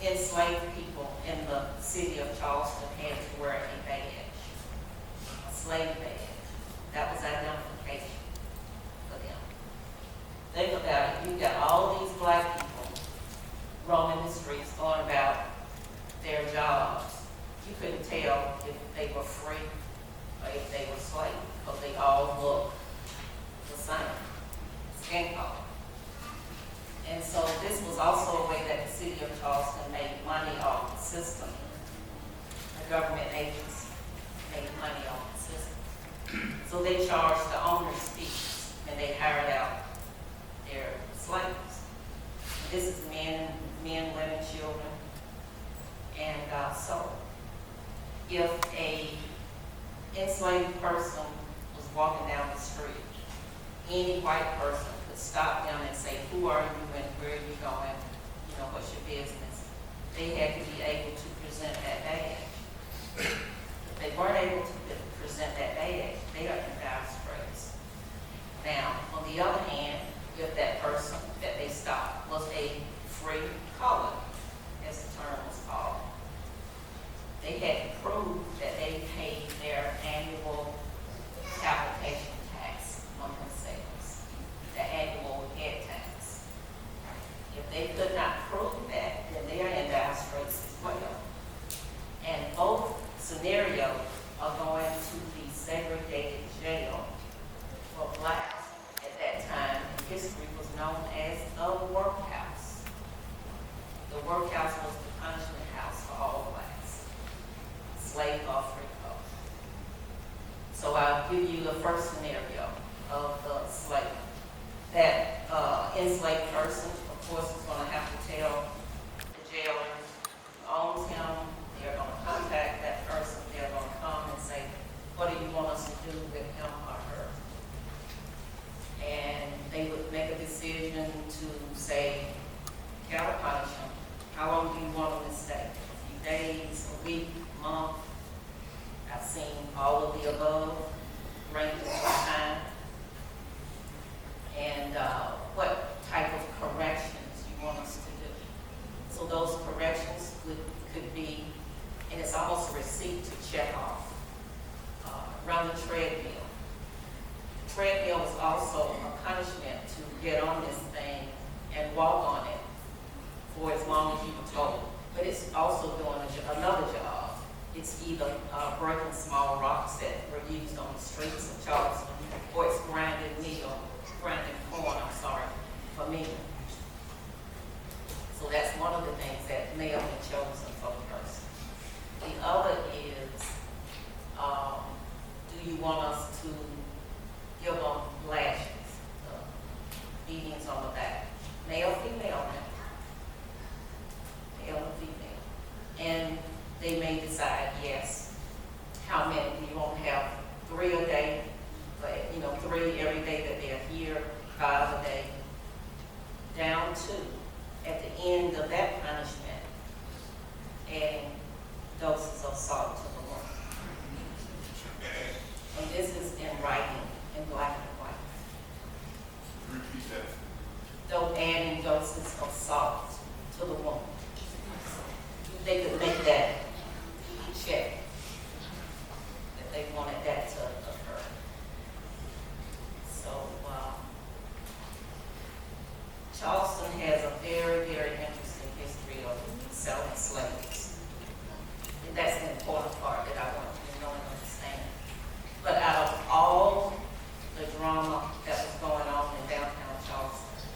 Speaker 12: enslaved people in the city of Charleston had to wear a badge, a slave badge. That was identification for them. Think about it. You got all these black people roaming the streets, going about their jobs. You couldn't tell if they were free or if they were slaves, because they all looked the same, skin color. And so this was also a way that the city of Charleston made money off the system. The government agents made money off the system. So they charged the owners fees, and they hired out their slaves. This is men, women, children. And so if a enslaved person was walking down the street, any white person could stop them and say, who are you and where are you going? You know, what's your business? They had to be able to present that badge. If they weren't able to present that badge, they are in dire straits. Now, on the other hand, if that person that they stopped was a free color, as the term was called, they had to prove that they paid their annual application tax on themselves, the annual head tax. If they could not prove that, then they are in dire straits as well. And both scenarios are going to the segregated jail for blacks. At that time in history was known as the workhouse. The workhouse was the punishment house for all blacks, slave or free color. So I'll give you the first scenario of the slave. That enslaved person, of course, is going to have to tell the jailers who owns him. They're going to contact that person. They're going to come and say, what do you want us to do with him or her? And they would make a decision to say, gotta punish him. How long do you want him to stay? A few days, a week, a month? I've seen all of the above, ranges of time. And what type of corrections you want us to do. So those corrections could be, and it's almost a receipt to check off. Run the treadmill. The treadmill is also a punishment to get on this thing and walk on it for as long as you were told. But it's also doing another job. It's either breaking small rocks that were used on the streets of Charleston, or it's grinding corn, for meal. So that's one of the things that may have been chosen for the person. The other is, do you want us to give them lashes, beatings on the back? Male, female, male and female. And they may decide, yes, how many? You won't have 3 a day, but 3 every day that they're here, 5 a day, down to, at the end of that punishment, adding doses of salt to the wound. And this is in writing, in black and white.
Speaker 7: Repeat that.
Speaker 12: Though adding doses of salt to the wound. They could make that check that they wanted that to occur. So Charleston has a very, very interesting history of selling slaves. And that's the important part that I want you to know and understand. But out of all the drama that was going on in downtown Charleston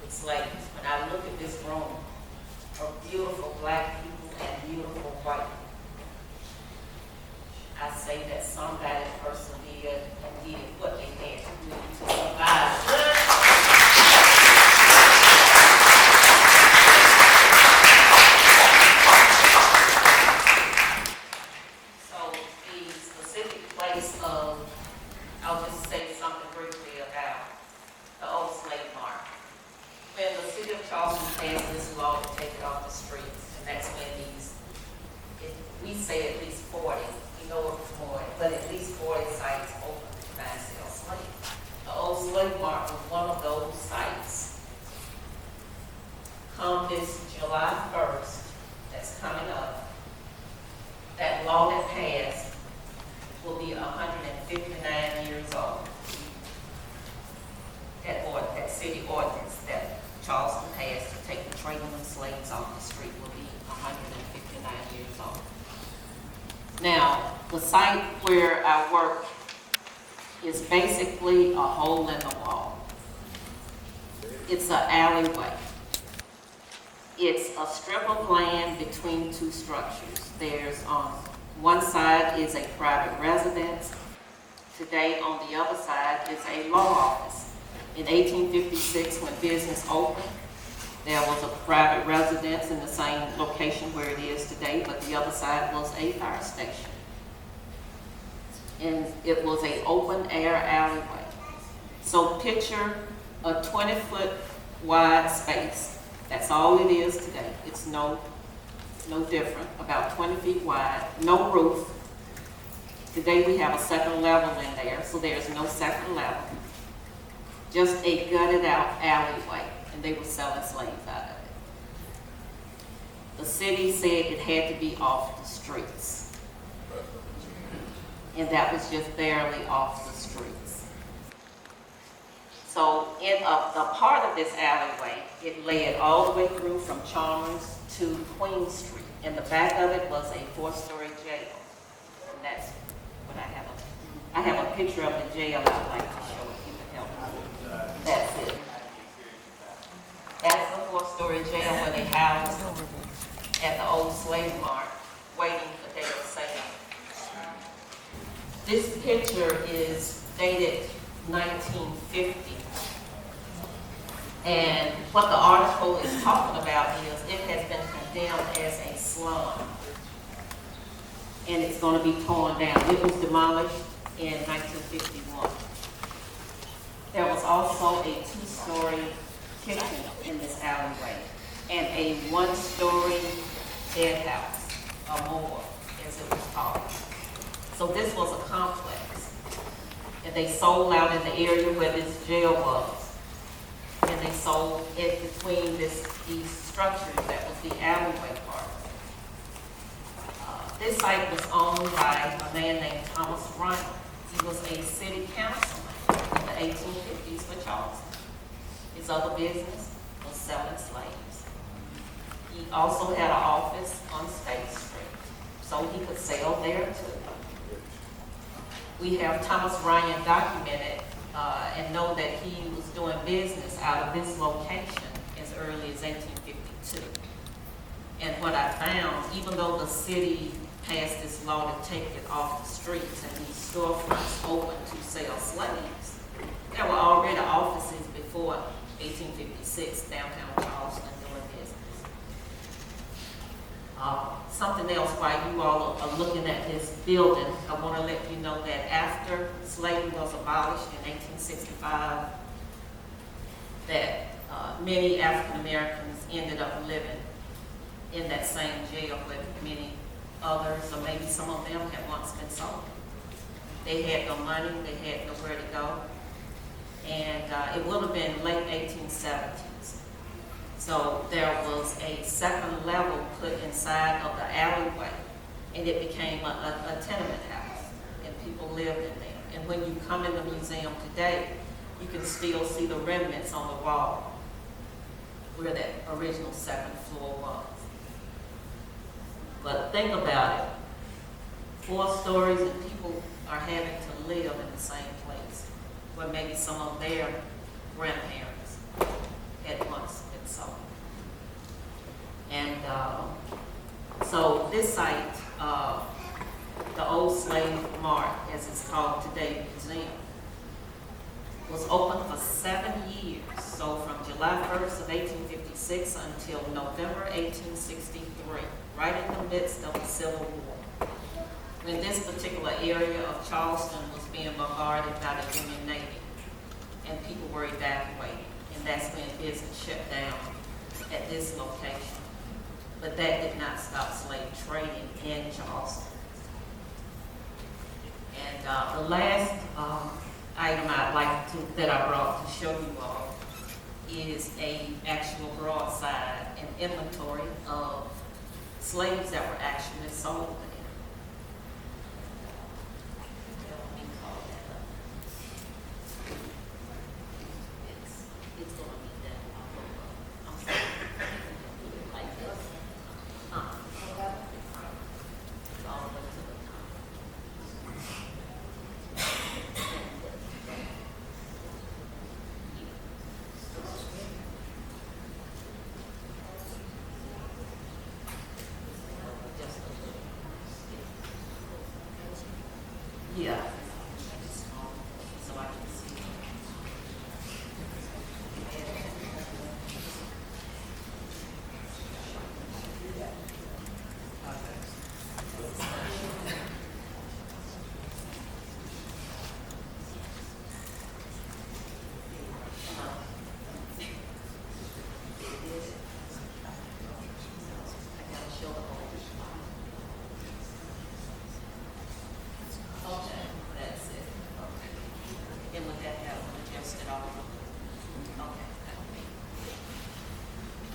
Speaker 12: with slaves, when I look at this room of beautiful black people and beautiful white people, I say that somebody persevered and did what they had to do to survive. So the specific place of, I'll just say something briefly about the old slave market. When the city of Charleston passed this law to take it off the streets, and that's when we say at least 4 40, we know it was more, but at least 40 sites open to buy and sell slaves. The old slave mart was one of those sites. Come this July 1st, that's coming up, that law that passed will be 159 years old. That city ordinance that Charleston passed to take the trading of slaves off the street will be 159 years old. Now, the site where I work is basically a hole in the wall. It's an alleyway. It's a strip of land between two structures. There's on one side is a private residence. Today on the other side is a law office. In 1856, when business opened, there was a private residence in the same location where it is today, but the other side was a fire station. And it was an open air alleyway. So picture a 20-foot wide space. That's all it is today. It's no different, about 20 feet wide, no roof. Today we have a second level in there, so there's no second level. Just a gutted out alleyway, and they were selling slaves out of it. The city said it had to be off the streets. And that was just barely off the streets. So in the part of this alleyway, it led all the way through from Chalmers to Queen Street. In the back of it was a 4-story jail. And that's what I have. I have a picture of the jail I'd like to show if you can help me. That's it. That's the 4-story jail where they housed at the old slave mart, waiting for their sale. This picture is dated 1950. And what the article is talking about is it has been condemned as a slum. And it's going to be torn down. It was demolished in 1951. There was also a 2-story kitchen in this alleyway and a 1-story dead house, or more, as it was called. So this was a complex. And they sold out in the area where this jail was. And they sold it between these structures that was the alleyway part. This site was owned by a man named Thomas Ryan. He was a city councilman in the 1850s for Charleston. His other business was selling slaves. He also had an office on State Street, so he could sell there too. We have Thomas Ryan documented and know that he was doing business out of this location as early as 1852. And what I found, even though the city passed this law to take it off the streets and these storefronts open to sell slaves, there were already offices before 1856 downtown Charleston doing business. Something else while you all are looking at this building, I want to let you know that after slavery was abolished in 1865, that many African Americans ended up living in that same jail with many others, or maybe some of them had once been sold. They had no money, they had nowhere to go, and it would have been late 1870s. So there was a second level put inside of the alleyway, and it became a tenement house, and people lived in there. And when you come in the museum today, you can still see the remnants on the wall where that original second floor was. But think about it, 4 stories and people are having to live in the same place where maybe some of their grandparents had once been sold. And so this site, the old slave mart, as it's called today, museum, was open for 7 years. So from July 1st of 1856 until November 1863, right in the midst of the Civil War, when this particular area of Charleston was being bombarded by the Union Navy and people were evacuating. And that's when business shut down at this location. But that did not stop slave trading in Charleston. And the last item that I brought to show you all is a actual broadside and inventory of slaves that were actually sold there. Let me call that up. It's going to be that. I'm sorry. Like this. All the way to the top. Yeah. So I can see.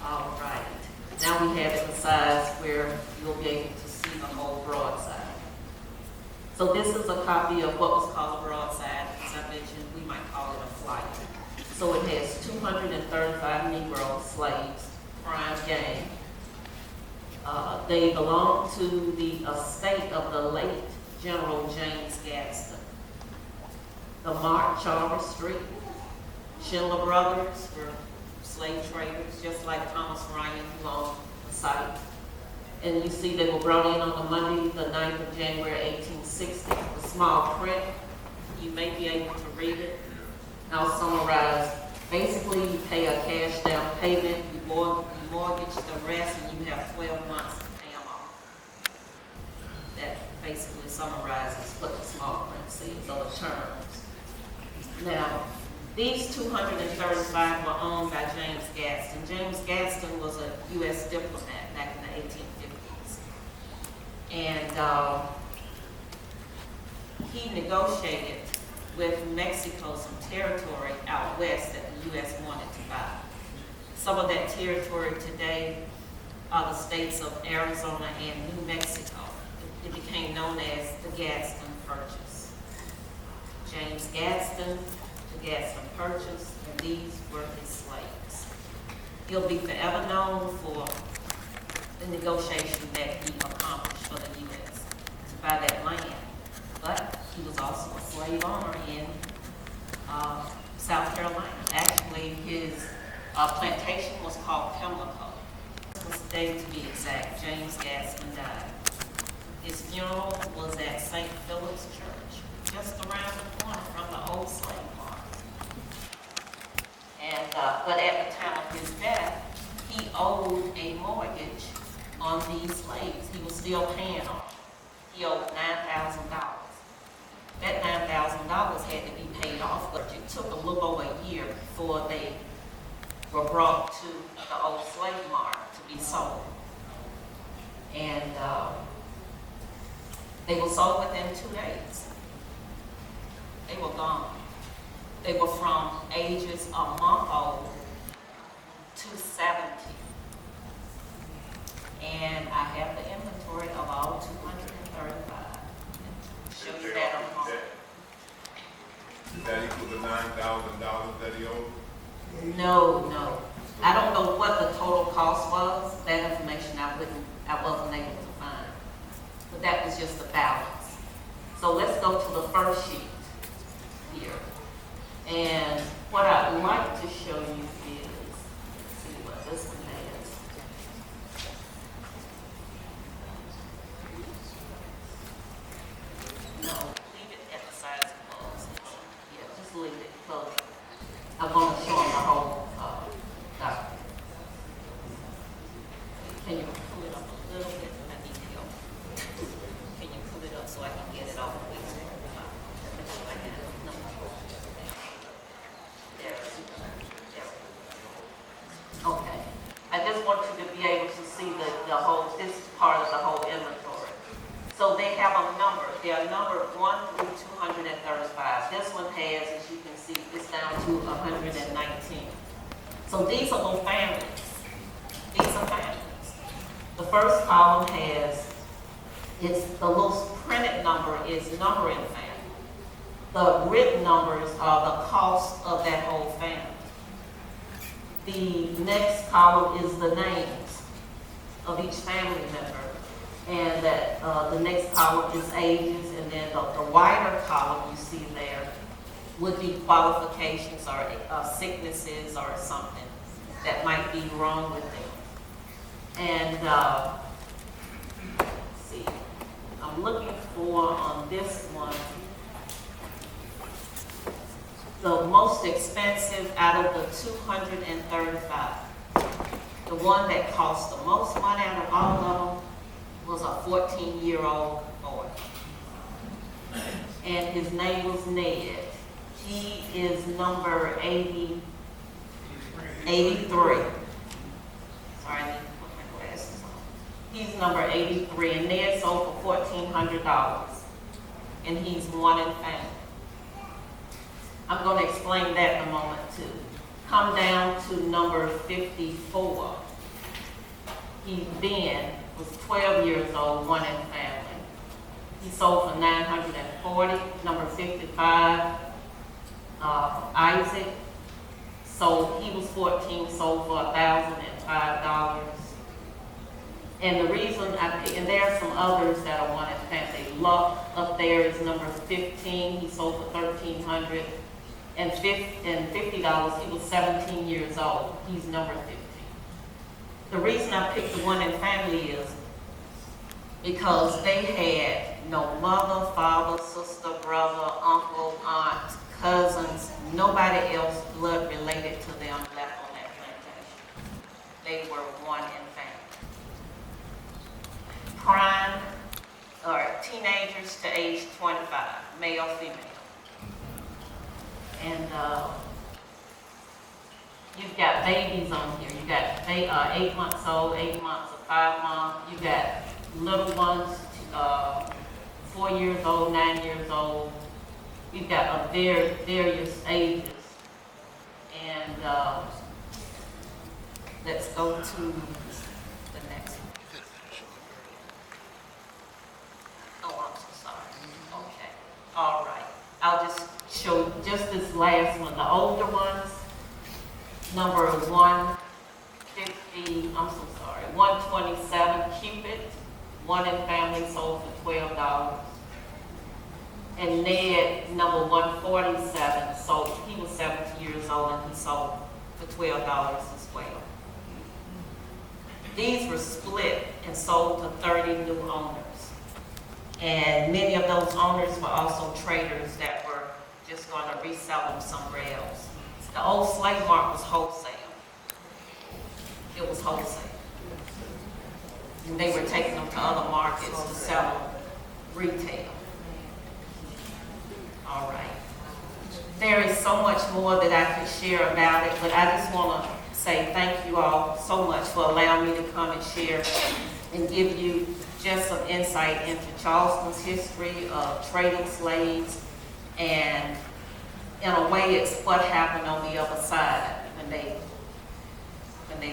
Speaker 12: All right. Now we have it in size where you'll be able to see the whole broadside. So this is a copy of what was called a broadside. As I mentioned, we might call it a flyer. So it has 235 Negro slaves, prime gang. They belong to the estate of the late General James Gadsden. The Mark Charles Street, Schindler Brothers were slave traders, just like Thomas Ryan, who owned the site. And you see they were brought in on the Monday, the 9th of January, 1860. The small print, you may be able to read it. I'll summarize. Basically, you pay a cash down payment, you mortgage the rest, and you have 12 months to pay them off. That basically summarizes what the small print says, or the terms. Now, these 235 were owned by James Gadsden. James Gadsden was a U.S. diplomat back in the 1850s. And he negotiated with Mexico some territory out west that the U.S. wanted to buy. Some of that territory today are the states of Arizona and New Mexico. It became known as the Gadsden Purchase. James Gadsden, the Gadsden Purchase, and these were his slaves. He'll be forever known for the negotiation that he accomplished for the U.S. to buy that land. But he was also a slave owner in South Carolina. Actually, his plantation was called Pimlico. This was the day, to be exact, James Gadsden died. His funeral was at St. Philip's Church, just around the corner from the old slave market. And but at the time of his death, he owed a mortgage on these slaves. He was still paying off. He owed $9,000. That $9,000 had to be paid off, but it took a little over a year before they were brought to the old slave market to be sold. And they were sold within 2 days. They were gone. They were from ages a month old to 70. And I have the inventory of all 235. Show you that on the phone.
Speaker 7: Did that equal the $9,000 that he owed?
Speaker 12: No. I don't know what the total cost was. That information I wasn't able to find. But that was just the balance. So let's go to the first sheet here. And what I'd like to show you is, let's see what this one has. No, leave it at the size it was. Yeah, just leave it close. I'm going to show them the whole document. Can you pull it up a little bit? I need help. Can you pull it up so I can get it off the way? Okay. they have a number. They are numbered 1 through 235. This one has, as you can see, it's down to 119. So these are little families. These are families. The first column has, it's the little printed number is numbering family. The written numbers are the cost of that whole family. The next column is the names of each family member. And that the next column is ages, and then the wider column you see there would be qualifications or sicknesses or something that might be wrong with them. And let's see, I'm looking for on this one, the most expensive out of the 235. The one that cost the most money out of all of them was a 14-year-old boy. And his name was Ned. He is number 83. Sorry, I need to put my glasses on. He's number 83, and Ned sold for $1,400. And he's one in family. I'm going to explain that in a moment too. Come down to number 54. Ben was 12 years old, one in family. He sold for $940. Number 55, Isaac, so he was 14, sold for $1,005. And the reason I picked, and there are some others that are one in family. Luck up there is number 15. He sold for $1,300. And $50, he was 17 years old. He's number 15. The reason I picked the one in family is because they had no mother, father, sister, brother, uncle, aunt, cousins, nobody else blood related to them left on that plantation. They were one in family. Prime, or teenagers to age 25, male, female. And you've got babies on here. You've got 8 months old, 8 months, or 5 months. You've got little ones, 4 years old, 9 years old. You've got various ages. And let's go to the next one. Oh, I'm so sorry. Okay. All right. I'll just show just this last one. The older ones, number 150, I'm so sorry, 127, Cupid, one in family, sold for $12. And Ned, number 147, so he was 70 years old and he sold for $12 as well. These were split and sold to 30 new owners. And many of those owners were also traders that were just going to resell them somewhere else. The old slave market was wholesale. It was wholesale. And they were taking them to other markets to sell them retail. All right. There is so much more that I could share about it, but I just want to say thank you all so much for allowing me to come and share and give you just some insight into Charleston's history of trading slaves, and in a way it's what happened on the other side when they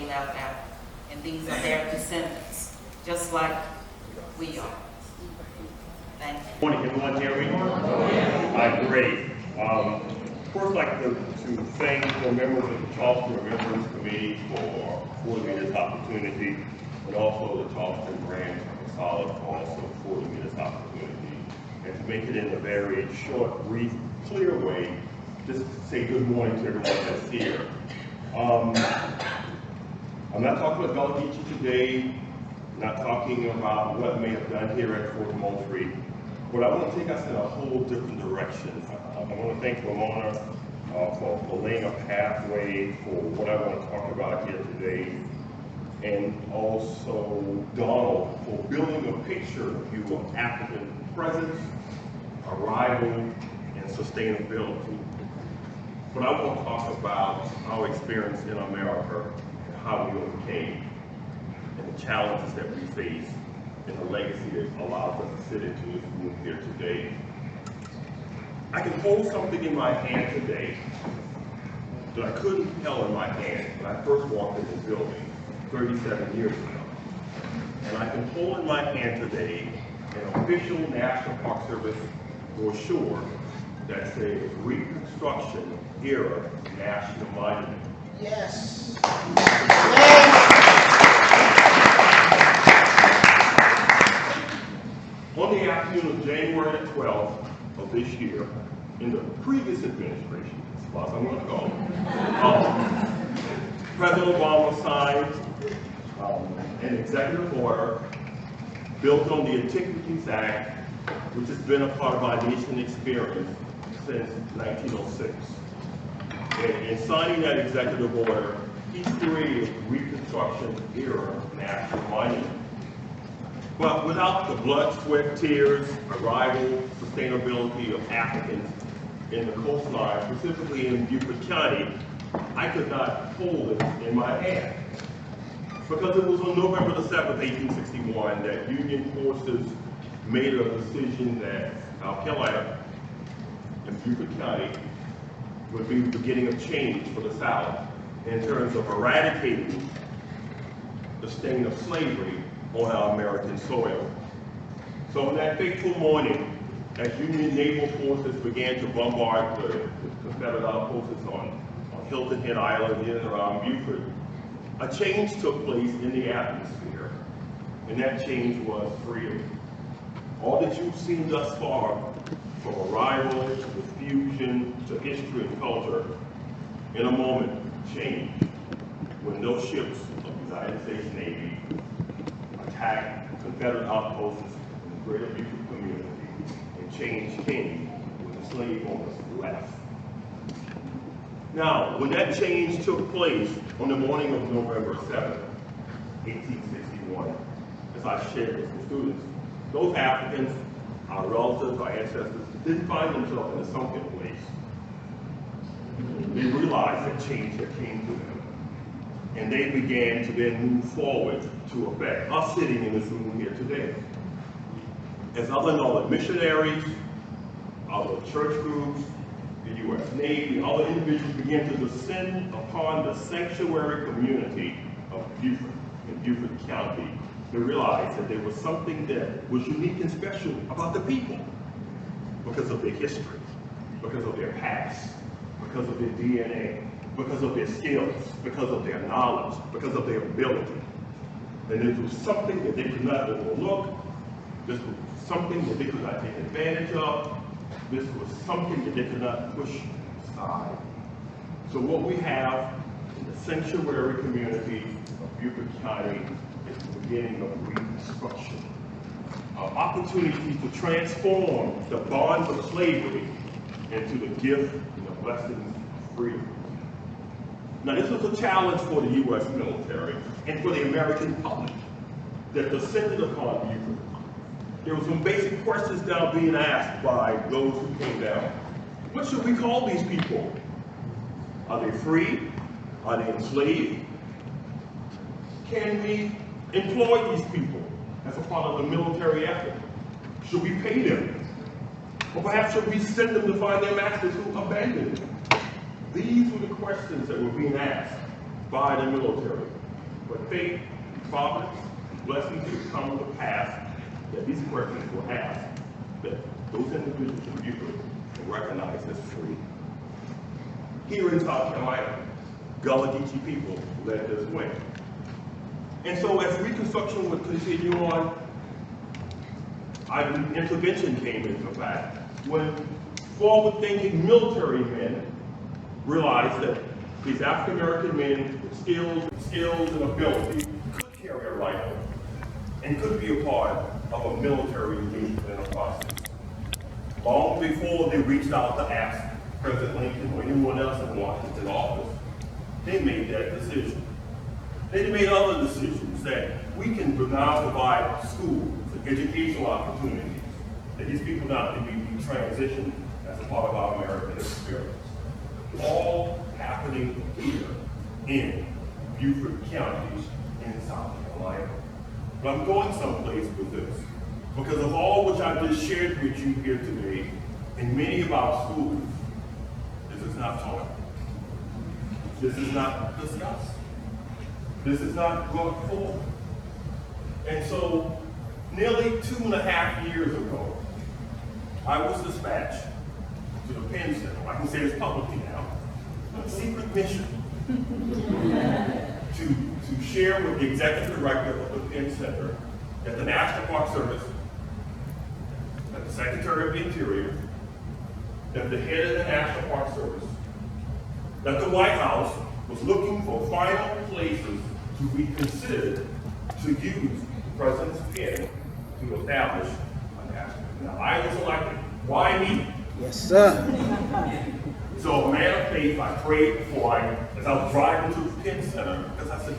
Speaker 12: left Africa. And these are their descendants, just like we are. Thank you.
Speaker 13: Good morning, everyone. Hear me? Great. First, I'd like to thank the members of the Charleston Remembrance Committee for affording me this opportunity, and also the Charleston branch of Solid for also affording me this opportunity, and to make it in a very short, brief, clear way, just to say good morning to everyone that's here. I'm not talking about Gullah Geechee today, not talking about what may have done here at Fort Moultrie, but I want to take us in a whole different direction. I want to thank Ramona for laying a pathway for what I want to talk about here today, and also Donald for building a picture of you of African presence, arrival, and sustainability. But I want to talk about our experience in America and how we overcame and the challenges that we face and the legacy that allows us to sit into this room here today. I can hold something in my hand today that I couldn't held in my hand when I first walked in this building 37 years ago. And I can hold in my hand today an official National Park Service brochure that says Reconstruction Era National Monument.
Speaker 10: Yes.
Speaker 13: On the afternoon of January the 12th of this year, in the previous administration, as far as I'm going to go, President Obama signed an executive order built on the Antiquities Act, which has been a part of our nation's experience since 1906. And in signing that executive order, he created Reconstruction Era National Monument. But without the blood, sweat, tears, arrival, sustainability of Africans in the coastline, specifically in Beaufort County, I could not hold it in my hand. Because it was on November the 7th, 1861, that Union forces made a decision that South Carolina and Beaufort County would be the beginning of change for the South in terms of eradicating the stain of slavery on our American soil. So on that fateful morning, as Union naval forces began to bombard the Confederate outposts on Hilton Head Island in and around Beaufort, a change took place in the atmosphere, and that change was freedom. All that you've seen thus far, from arrival to fusion to history and culture, in a moment changed when those ships of the United States Navy attacked Confederate outposts in the greater Beaufort community, and change came when the slave owners left. Now, when that change took place on the morning of November 7th, 1861, as I shared with the students, those Africans, our relatives, our ancestors, didn't find themselves in a sunken place. They realized that change had came to them. And they began to then move forward to affect us sitting in this room here today. As other Northern missionaries, other church groups, the U.S. Navy, and other individuals began to descend upon the sanctuary community of Beaufort in Beaufort County, they realized that there was something that was unique and special about the people because of their history, because of their past, because of their DNA, because of their skills, because of their knowledge, because of their ability. And this was something that they could not overlook. This was something that they could not take advantage of. This was something that they could not push aside. So what we have in the sanctuary community of Beaufort County is the beginning of Reconstruction. An opportunity to transform the bonds of slavery into the gift and the blessings of freedom. Now this was a challenge for the U.S. military and for the American public that descended upon Beaufort. There were some basic questions now being asked by those who came down. What should we call these people? Are they free? Are they enslaved? Can we employ these people as a part of the military effort? Should we pay them? Or perhaps should we send them to find their masters who abandoned them? These were the questions that were being asked by the military. But fate, providence, blessings would come to pass that these questions were asked, that those individuals in Beaufort were recognized as free. Here in South Carolina, Gullah Geechee people led this way. And so as Reconstruction would continue on, intervention came into effect when forward-thinking military men realized that these African-American men with skills and ability could carry a rifle and could be a part of a military unit in a process. Long before they reached out to ask President Lincoln or anyone else in Washington office, they made that decision. They made other decisions that we can now provide schools and educational opportunities, that these people now can be transitioned as a part of our American experience. All happening here in Beaufort County in South Carolina. But I'm going someplace with this. Because of all which I just shared with you here today, in many of our schools, this is not taught. This is not discussed. This is not brought forward. And so, nearly 2.5 years ago, I was dispatched to the Penn Center. I can say this publicly now. A secret mission to share with the executive director of the Penn Center that the National Park Service, that the Secretary of the Interior, that the head of the National Park Service, that the White House was looking for final places to be considered to use the President's pen to establish a national. Now, I was elected. Why me?
Speaker 14: Yes, sir.
Speaker 13: So, a man of faith, I prayed before as I was driving to the Penn Center, because I said,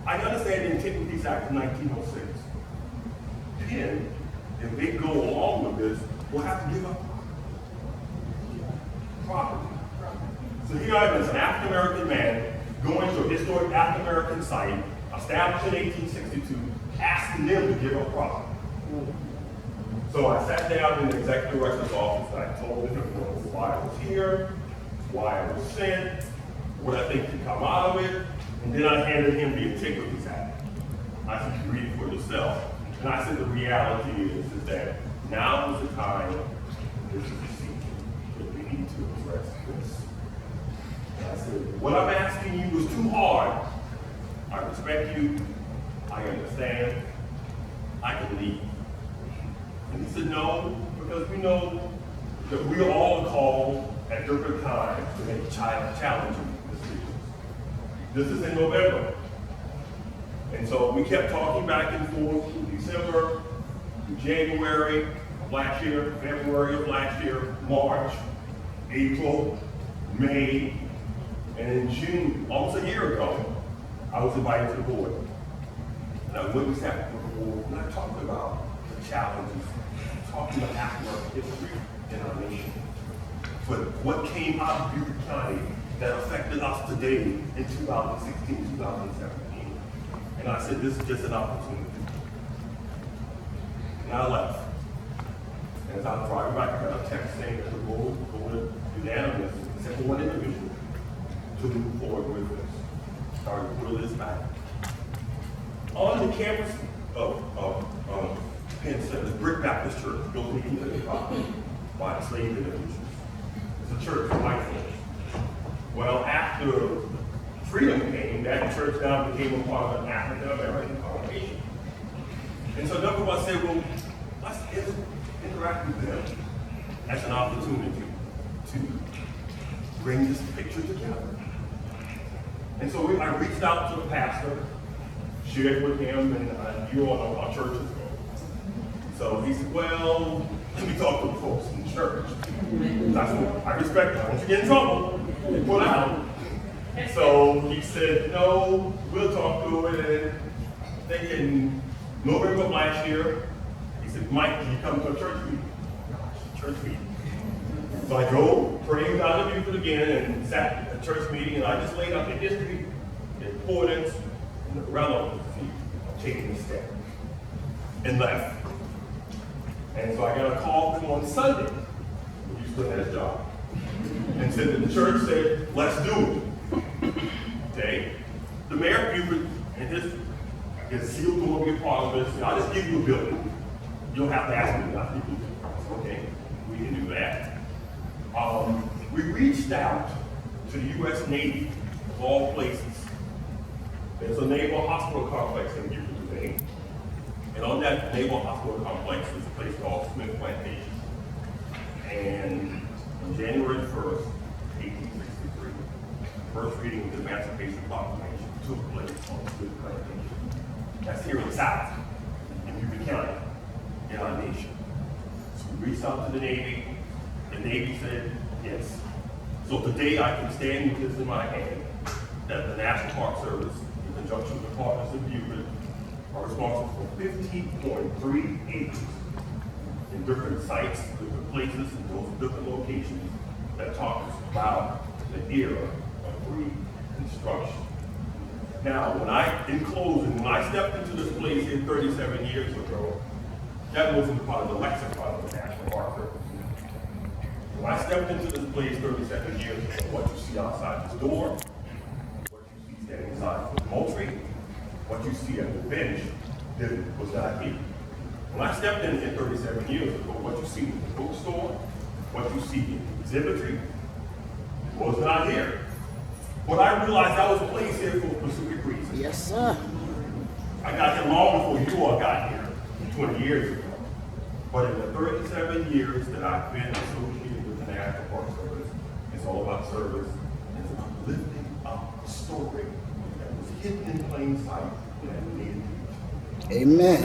Speaker 13: I understand the Antiquities Act of 1906. Penn, if they go along with this, will have to give up property. So here I am as an African American man going to a historic African American site established in 1862, asking them to give up property. So I sat down in the executive director's office and I told him why I was here, why I was sent, what I think could come out of it, and then I handed him the Antiquities Act. I said, you read it for yourself. And I said, the reality is that now is the time, this is the season, that we need to address this. And I said, what I'm asking you is too hard. I respect you, I understand, I can leave. And he said, no, because we know that we are all called at different times to make challenging decisions. This is in November. And so we kept talking back and forth through December, through January of last year, February of last year, March, April, May, and in June, almost a year ago, I was invited to the board. And I went and sat with the board, and I talked about the challenges, talking about African history in our nation. But what came out of Beaufort County that affected us today in 2016, 2017. And I said, this is just an opportunity. And I left. And as I was driving back, I got a text saying that the board voted unanimous, except for one individual, to move forward with this. Started to put a list back. On the campus of Penn Center, the Brick Baptist Church, built in 1835 by enslaved individuals. It's a church for white folks. Well, after freedom came, that church now became a part of an African American congregation. And so a number of us said, well, let's interact with them as an opportunity to bring this picture together. And so I reached out to the pastor, shared with him, and you all know how churches go. So he said, well, let me talk to the folks in the church. I respect that. Once you get in trouble, they put out. So he said, no, we'll talk to it. And then in November of last year, he said, Mike, can you come to a church meeting? Church meeting. So I drove, prayed down to Beaufort again, and sat at a church meeting, and I just laid out the history, the importance, and the relevancy of taking the step, and left. And so I got a call from him on Sunday, when he still had his job, and said that the church said, let's do it. Okay? The mayor of Beaufort and his sealed will be a part of this. I'll just give you a building. You don't have to ask me not to give you a building. Okay? We can do that. We reached out to the U.S. Navy, of all places. There's a naval hospital complex in Beaufort today. And on that naval hospital complex is a place called Smith Plantation. And on January 1st, 1863, the first reading of the Emancipation Proclamation took place on Smith Plantation. That's here in the South, in Beaufort County, in our nation. So we reached out to the Navy. The Navy said yes. So today I can stand with this in my hand that the National Park Service, in conjunction with the partners of Beaufort, are responsible for 15.3 acres in different sites, different places, and those different locations that talks about the era of Reconstruction. Now, in closing, when I stepped into this place here 37 years ago, That wasn't part of the lexicon of the National Park Service. When I stepped into this place 37 years ago, what you see outside this door, what you see standing inside Fort Moultrie, what you see at the bench, was not here. When I stepped in 37 years ago, what you see in the bookstore, what you see in the exhibitry, was not here. But I realized I was placed here for a specific reason.
Speaker 14: Yes, sir.
Speaker 13: I got here long before you all got here, 20 years ago. But in the 37 years that I've been associated with the National Park Service, it's all about service. It's about lifting up a story that was hidden in plain sight that we needed to.
Speaker 14: Amen.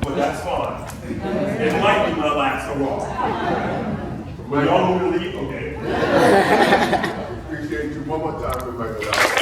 Speaker 13: But that's fine. It might be my last hurrah. But y'all want to leave? Okay.
Speaker 5: Appreciate you one more time for making that.